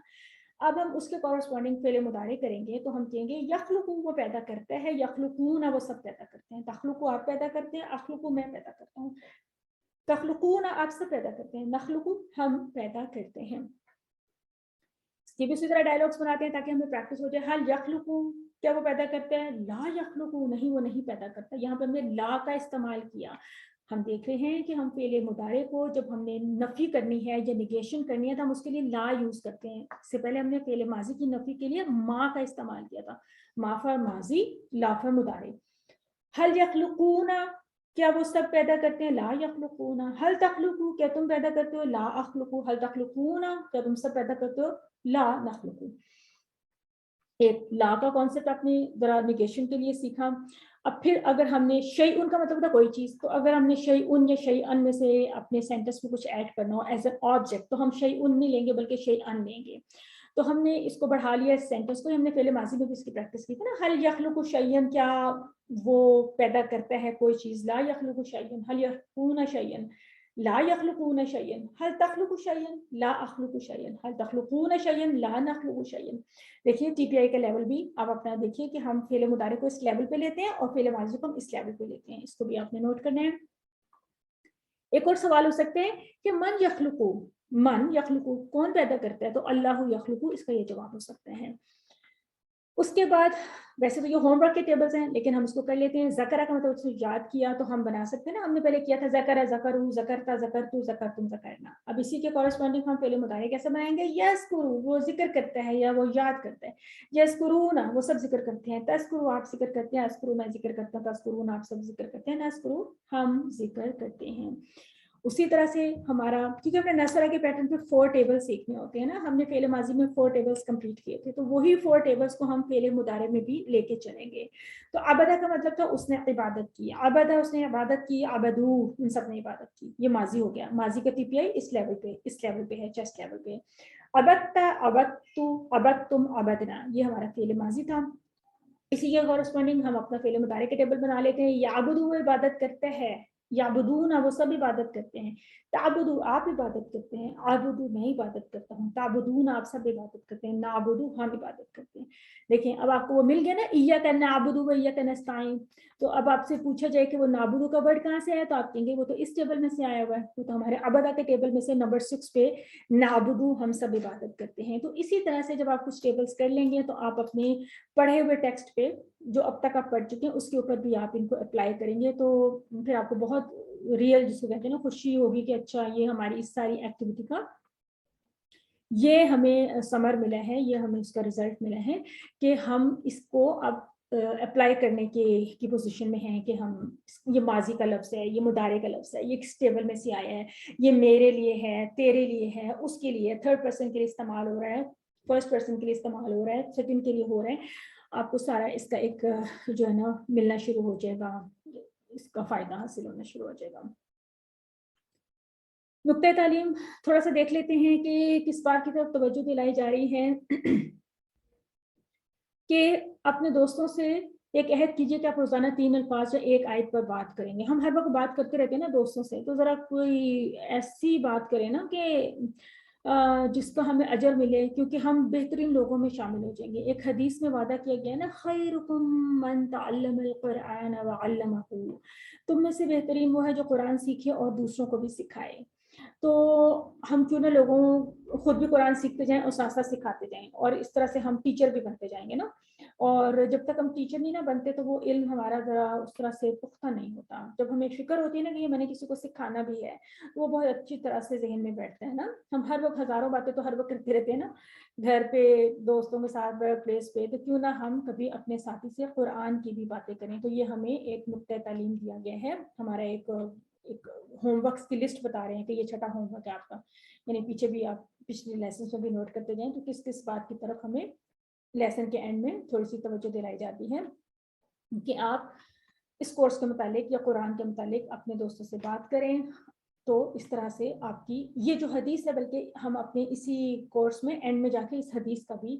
S1: اب ہم اس کے کورسپونڈنگ فعل مضارع کریں گے تو ہم کہیں گے یخلقو وہ پیدا کرتا ہے, یخلقون وہ سب پیدا کرتے ہیں. تخلقو آپ پیدا کرتے ہیں, اخلقو میں پیدا کرتا ہوں. تخلقون آپ سب پیدا کرتے ہیں, نخلقو ہم پیدا کرتے ہیں. اس کی بھی اسی طرح ڈائلاگس بناتے ہیں تاکہ ہمیں پریکٹس ہو جائے. حل یخلقو کیا وہ پیدا کرتے ہیں, لا یخلقو نہیں وہ نہیں پیدا کرتا. یہاں پہ ہم نے لا کا استعمال کیا. ہم دیکھ رہے ہیں کہ ہم فعل مضارع کو جب ہم نے نفی کرنی ہے یا نیگیشن کرنی ہے تو ہم اس کے لیے لا یوز کرتے ہیں. اس سے پہلے ہم نے فعل ماضی کی نفی کے لیے ما کا استعمال کیا تھا, ما فر ماضی لا فر مضارع. حل یخلقون کیا وہ سب پیدا کرتے ہیں, لا یخلقون. حل تخلقو کیا تم پیدا کرتے ہو, لا اخلقو. حل تخلقون کیا تم سب پیدا کرتے ہو, لا نخلقو. ایک لا کا کانسیپٹ آپ نے ذرا نیگیشن کے لیے سیکھا. اب پھر اگر ہم نے شیء کا مطلب تھا کوئی چیز, تو اگر ہم نے شیء یا شیئن میں سے اپنے سینٹنس میں کچھ ایڈ کرنا ہو ایز اے آبجیکٹ تو ہم شیء نہیں لیں گے بلکہ شیئن لیں گے. تو ہم نے اس کو بڑھا لیا اس سینٹنس کو. ہم نے فعل ماضی میں بھی اس کی پریکٹس کی تھی نا. حل یخلق شیئن کیا وہ پیدا کرتا ہے کوئی چیز, لا یخلق شیئن. حل یخلقون شیئن لا یخلقون شیئا هل تخلق شیئا لا اخلق شیئا هل تخلقون شیئا لا نخلق شیئا. دیکھیے ٹی پی آئی کا لیول بھی آپ اپنا دیکھیے کہ ہم فعل مضارع کو اس لیول پہ لیتے ہیں اور فعل ماضی کو ہم اس لیول پہ لیتے ہیں. اس کو بھی آپ نے نوٹ کرنا ہے. ایک اور سوال ہو سکتے ہیں کہ من یخلقو کون پیدا کرتا ہے؟ تو اللہ یخلقو اس کا یہ جواب ہو سکتا ہے. اس کے بعد ویسے تو یہ ہوم ورک کے ٹیبلز ہیں لیکن ہم اس کو کر لیتے ہیں. ذکرہ کا مطلب اس کو یاد کیا تو ہم بنا سکتے ہیں نا. ہم نے پہلے کیا تھا ذکرہ ذکرو ذکرتا ذکرتو ذکرتم ذکرنا. اب اسی کے کورسپونڈنگ ہم فعل مضارع کیسے بنائیں گے؟ یذکرو وہ ذکر کرتا ہے یا وہ یاد کرتا ہے. یذکرون وہ سب ذکر کرتے ہیں. تذکرو آپ ذکر کرتے ہیں. اذکرو میں ذکر کرتا ہوں. تذکرون آپ سب ذکر کرتے ہیں. نذکرو ہم ذکر کرتے ہیں. اسی طرح سے ہمارا کیونکہ ہم نے نصرہ کے پیٹرن پہ 4 ٹیبل سیکھنے ہوتے ہیں نا. ہم نے فعل ماضی میں 4 ٹیبلز کمپلیٹ کیے تھے تو وہی 4 ٹیبلز کو ہم فعل مضارع میں بھی لے کے چلیں گے. تو عبدہ کا مطلب تھا اس نے عبادت کی. عبدہ اس نے عبادت کی. عبدو ان سب نے عبادت کی. یہ ماضی ہو گیا. ماضی کا ٹی پی آئی اس لیول پہ ہے چیسٹ لیول پہ. عبدتا عبدتو عبدتم عبدنا یہ ہمارا فعل ماضی تھا. اسی کے کورسپونڈنگ ہم اپنا فعل مضارع کے ٹیبل بنا لیتے ہیں. یعبدو وہ عبادت کرتا ہے. یعبدون وہ سب عبادت کرتے ہیں. تعبدو آپ عبادت کرتے ہیں. عابدو میں عبادت کرتا ہوں. تعبدون آپ سب عبادت کرتے ہیں. نعبدو ہم عبادت کرتے ہیں. دیکھیں اب آپ کو وہ مل گیا نا ایاک نعبدو و ایاک نستعین. تو اب آپ سے پوچھا جائے کہ وہ نعبدو کا ورڈ کہاں سے آیا تو آپ کہیں گے وہ تو اس ٹیبل میں سے آیا ہوا ہے. وہ تو ہمارے عبدہ کے ٹیبل میں سے نمبر 6 پہ نعبدو ہم سب عبادت کرتے ہیں. تو اسی طرح سے جب آپ کچھ ٹیبلز کر لیں گے تو آپ اپنے پڑھے ہوئے ٹیکسٹ پہ جو اب تک آپ پڑھ چکے ہیں اس کے اوپر بھی آپ ان کو اپلائی کریں گے تو پھر آپ کو بہت ریئل جس کو کہتے ہیں نا خوشی ہوگی کہ اچھا یہ ہماری اس ساری ایکٹیویٹی کا یہ ہمیں سمر ملا ہے, یہ ہمیں اس کا رزلٹ ملا ہے کہ ہم اس کو اب اپلائی کرنے کی پوزیشن میں ہیں کہ ہم یہ ماضی کا لفظ ہے, یہ مضارع کا لفظ ہے, یہ کس ٹیبل میں سے آیا ہے, یہ میرے لیے ہے, تیرے لیے ہے, اس کے لیے, 3rd پرسن کے لیے استعمال ہو رہا ہے, 1st پرسن کے لیے استعمال ہو رہا ہے, 2nd کے لیے ہو رہا ہے. آپ کو سارا اس کا ایک جو ہے نا ملنا شروع ہو جائے گا, اس کا فائدہ حاصل ہونا شروع ہو جائے گا. نقطۂ تعلیم تھوڑا سا دیکھ لیتے ہیں کہ کس بات کی طرف توجہ دلائی جا رہی ہے کہ اپنے دوستوں سے ایک عہد کیجئے کہ آپ روزانہ 3 الفاظ یا 1 آیت پر بات کریں گے. ہم ہر وقت بات کرتے رہتے ہیں نا دوستوں سے, تو ذرا کوئی ایسی بات کریں نا کہ جس کا ہمیں اجر ملے, کیونکہ ہم بہترین لوگوں میں شامل ہو جائیں گے. ایک حدیث میں وعدہ کیا گیا نا خیرکم من تعلم القرآن وعلمہ, تم میں سے بہترین وہ ہے جو قرآن سیکھے اور دوسروں کو بھی سکھائے. تو ہم کیوں نہ لوگوں خود بھی قرآن سیکھتے جائیں اور ساتھ ساتھ سکھاتے جائیں, اور اس طرح سے ہم ٹیچر بھی بنتے جائیں گے نا. اور جب تک ہم ٹیچر نہیں نہ بنتے تو وہ علم ہمارا ذرا اس طرح سے پختہ نہیں ہوتا. جب ہمیں فکر ہوتی ہے نا کہ یہ میں نے کسی کو سکھانا بھی ہے, وہ بہت اچھی طرح سے ذہن میں بیٹھتا ہے نا. ہم ہر وقت ہزاروں باتیں تو ہر وقت کرتے رہتے ہیں نا, گھر پہ, دوستوں کے ساتھ, ورک پلیس پہ, تو کیوں نہ ہم کبھی اپنے ساتھی سے قرآن کی بھی باتیں کریں. تو یہ ہمیں ایک نقطۂ تعلیم دیا گیا ہے, ہمارا ایک ہوم ورکس کی لسٹ بتا رہے ہیں کہ یہ 6ٹھا ہوم ورک ہے آپ کا. یعنی پیچھے بھی آپ پچھلے لیسنس میں بھی نوٹ کرتے جائیں تو کس کس بات کی طرف ہمیں لیسن کے اینڈ میں تھوڑی سی توجہ دلائی جاتی ہے کہ آپ اس کورس کے متعلق یا قرآن کے متعلق اپنے دوستوں سے بات کریں. تو اس طرح سے آپ کی یہ جو حدیث ہے, بلکہ ہم اپنے اسی کورس میں اینڈ میں جا کے اس حدیث کا بھی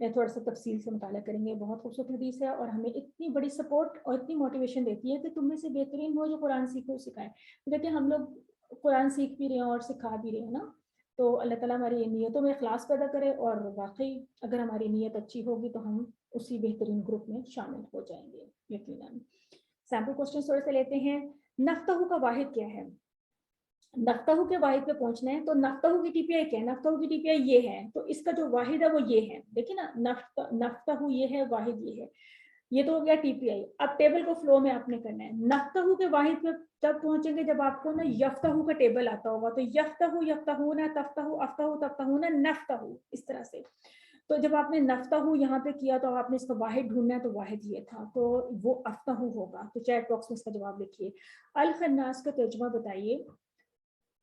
S1: تھوڑا سا تفصیل سے مطالعہ کریں گے. بہت خوبصورت حدیث ہے اور ہمیں اتنی بڑی سپورٹ اور اتنی موٹیویشن دیتی ہے کہ تم میں سے بہترین ہو جو قرآن سیکھو سکھائے. دیکھیں ہم لوگ قرآن سیکھ بھی رہے ہیں اور سکھا بھی رہے ہیں نا, تو اللہ تعالیٰ ہماری نیتوں میں اخلاص پیدا کرے, اور واقعی اگر ہماری نیت اچھی ہوگی تو ہم اسی بہترین گروپ میں شامل ہو جائیں گے یقیناً. سیمپل کوسچن تھوڑے سے لیتے ہیں. نفتہ کا واحد کیا ہے؟ نفتہ کے واحد پہ پہنچنا ہے تو نفتہ کی ٹی پی آئی کیا ہے؟ نفتہ کی ٹی پی آئی یہ ہے, تو اس کا جو واحد ہے وہ یہ ہے. دیکھیں نا, نفتہ یہ ہے, واحد یہ ہے. یہ تو ہو گیا ٹی پی آئی. اب ٹیبل کو فلو میں آپ نے کرنا ہے. نفتہ کے واحد پہ تب پہنچیں گے جب آپ کو نا یفتہ کا ٹیبل آتا ہوگا. تو یفتہون تفتہ افتہ تفتہون نفتہ, اس طرح سے. تو جب آپ نے نفتہ یہاں پہ کیا تو آپ نے اس کا واحد ڈھونڈنا ہے, تو واحد یہ تھا, تو وہ افتہ ہوگا. تو چیٹ باکس میں اس کا جواب لکھیے. الخناس کا ترجمہ بتائیے.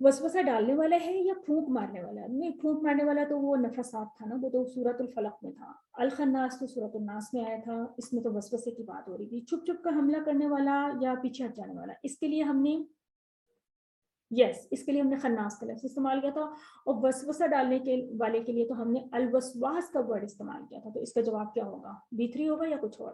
S1: وسوسہ ڈالنے والا ہے یا پھونک مارنے والا؟ نہیں, پھونک مارنے والا تو وہ نفسات تھا نا, وہ تو سورۃ الفلق میں تھا. الخناس تو سورۃ الناس میں آیا تھا, اس میں تو وسوسے کی بات ہو رہی تھی. چھپ چھپ کر حملہ کرنے والا یا پیچھے ہٹ جانے والا, اس کے لیے ہم نے اس کے لیے ہم نے خناس کا لفظ استعمال کیا تھا. اور وسوسہ ڈالنے کے والے کے لیے تو ہم نے الوسواس کا ورڈ استعمال کیا تھا. تو اس کا جواب کیا ہوگا؟ B3 ہوگا یا کچھ اور؟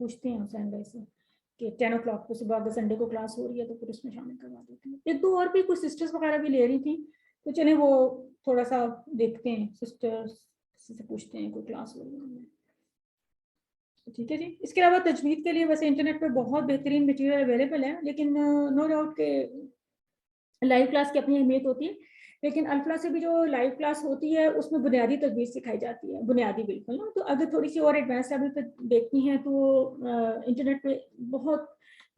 S1: پوچھتے ہیں حسین بھائی سے کہ 10 o'clock کو صبح اگر سنڈے کو کلاس ہو رہی ہے تو پھر اس میں شامل کروا دیتے ہیں. ایک دو اور بھی کچھ سسٹرز وغیرہ بھی لے رہی تھیں تو چلیں وہ تھوڑا سا دیکھتے ہیں سسٹرز سے پوچھتے ہیں کوئی کلاس ہو رہی ہے. ٹھیک ہے جی. اس کے علاوہ تجوید کے لیے ویسے انٹرنیٹ پہ بہت بہترین مٹیریل اویلیبل ہے, لیکن نو ڈاؤٹ کہ لائیو کلاس کی اپنی اہمیت ہوتی ہے, لیکن الفلا سے بھی جو لائیو کلاس ہوتی ہے اس میں بنیادی تجوید سکھائی جاتی ہے, بنیادی بالکل نا. تو اگر تھوڑی سی اور ایڈوانس لیول پہ دیکھنی ہے تو انٹرنیٹ پہ بہت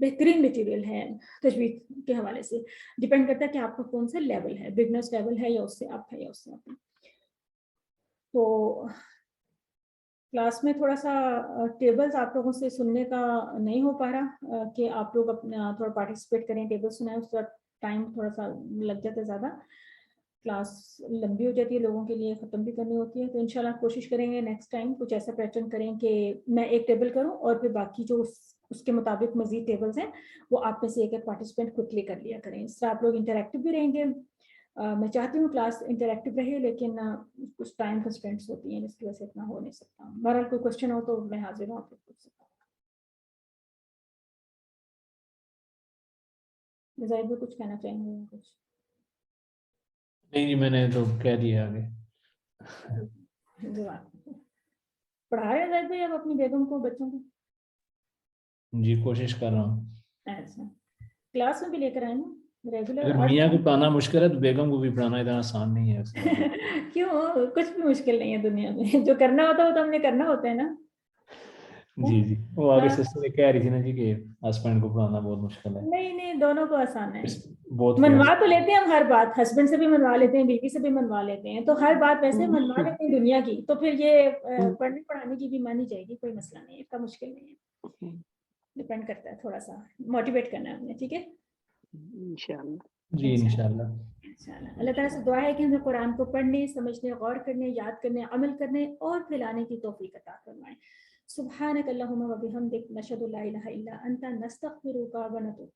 S1: بہترین مٹیریل ہے تجوید کے حوالے سے. ڈپینڈ کرتا ہے کہ آپ کا کون سا لیول ہے, بگنرس لیول ہے یا اس سے اپ ہے یا اس سے اپ ہے. تو کلاس میں تھوڑا سا ٹیبلز آپ لوگوں سے سننے کا نہیں ہو پا رہا کہ آپ لوگ اپنا تھوڑا پارٹیسپیٹ کریں, ٹیبل سنائیں, اس کا ٹائم تھوڑا سا لگ جاتا ہے زیادہ, کلاس لمبی ہو جاتی ہے لوگوں کے لیے, ختم بھی کرنی ہوتی ہے. تو انشاءاللہ کوشش کریں گے نیکسٹ ٹائم کچھ ایسا پیٹرن کریں کہ میں ایک ٹیبل کروں اور پھر باقی جو اس کے مطابق مزید ٹیبلز ہیں وہ آپ میں سے ایک پارٹیسپینٹ کوئکلی کر لیا کریں. اس طرح آپ لوگ انٹریکٹیو بھی رہیں گے. میں چاہتی ہوں کلاس انٹریکٹیو رہے, لیکن کچھ ٹائم کنسٹرینٹس ہوتی ہیں جس کی وجہ سے اتنا ہو نہیں سکتا. بہرحال کوئی کوشچن ہو تو میں حاضر ہوں آپ کو پوچھ سکتا ہوں. ظاہر بھی کچھ کہنا چاہیں گے؟ کچھ
S3: نہیں جی, میں نے تو کہہ دیا آگے.
S1: پڑھا رہے ہیں ظاہر بھائی آپ اپنی بیگم کو, بچوں کو؟
S3: جی کوشش کر رہا ہوں.
S1: اچھا, کلاس میں بھی لے کر آئے نا ریگولر.
S3: اگر میاں کو پڑھانا مشکل ہے تو بیگم کو بھی پڑھانا اتنا آسان نہیں ہے.
S1: کیوں, کچھ بھی مشکل نہیں ہے دنیا میں, جو کرنا ہوتا ہے وہ تو ہم نے کرنا ہوتا ہے نا.
S3: جی جی, وہ آگے سسٹر کہہ رہی تھی نا جی کہ ہسبینڈ کو پڑھانا بہت مشکل ہے.
S1: نہیں دونوں کو آسان ہے.
S3: بہت
S1: منوا تو لیتے ہیں ہم ہر بات, ہسبینڈ سے بھی منوا لیتے ہیں, بیوی سے بھی منوا لیتے ہیں, تو ہر بات ویسے منوا لیتے ہیں دنیا کی. تو پھر یہ پڑھنے پڑھانے کی بھی مانی جائے گی, کوئی مسئلہ نہیں ہے, اتنا مشکل نہیں ہے. ڈپینڈ کرتا ہے, تھوڑا سا موٹیویٹ کرنا ہے ہم نے. ٹھیک ہے
S6: انشاءاللہ.
S3: جی انشاءاللہ.
S1: اللہ تعالیٰ سے دعا ہے کہ ہمیں قرآن کو پڑھنے, سمجھنے, غور کرنے, یاد کرنے, عمل کرنے اور پھیلانے کی توفیق عطا فرمائے. سبحانک اللہم و بحمدک, نشہد لا الہ الا انت, نستغفرک و نتوب.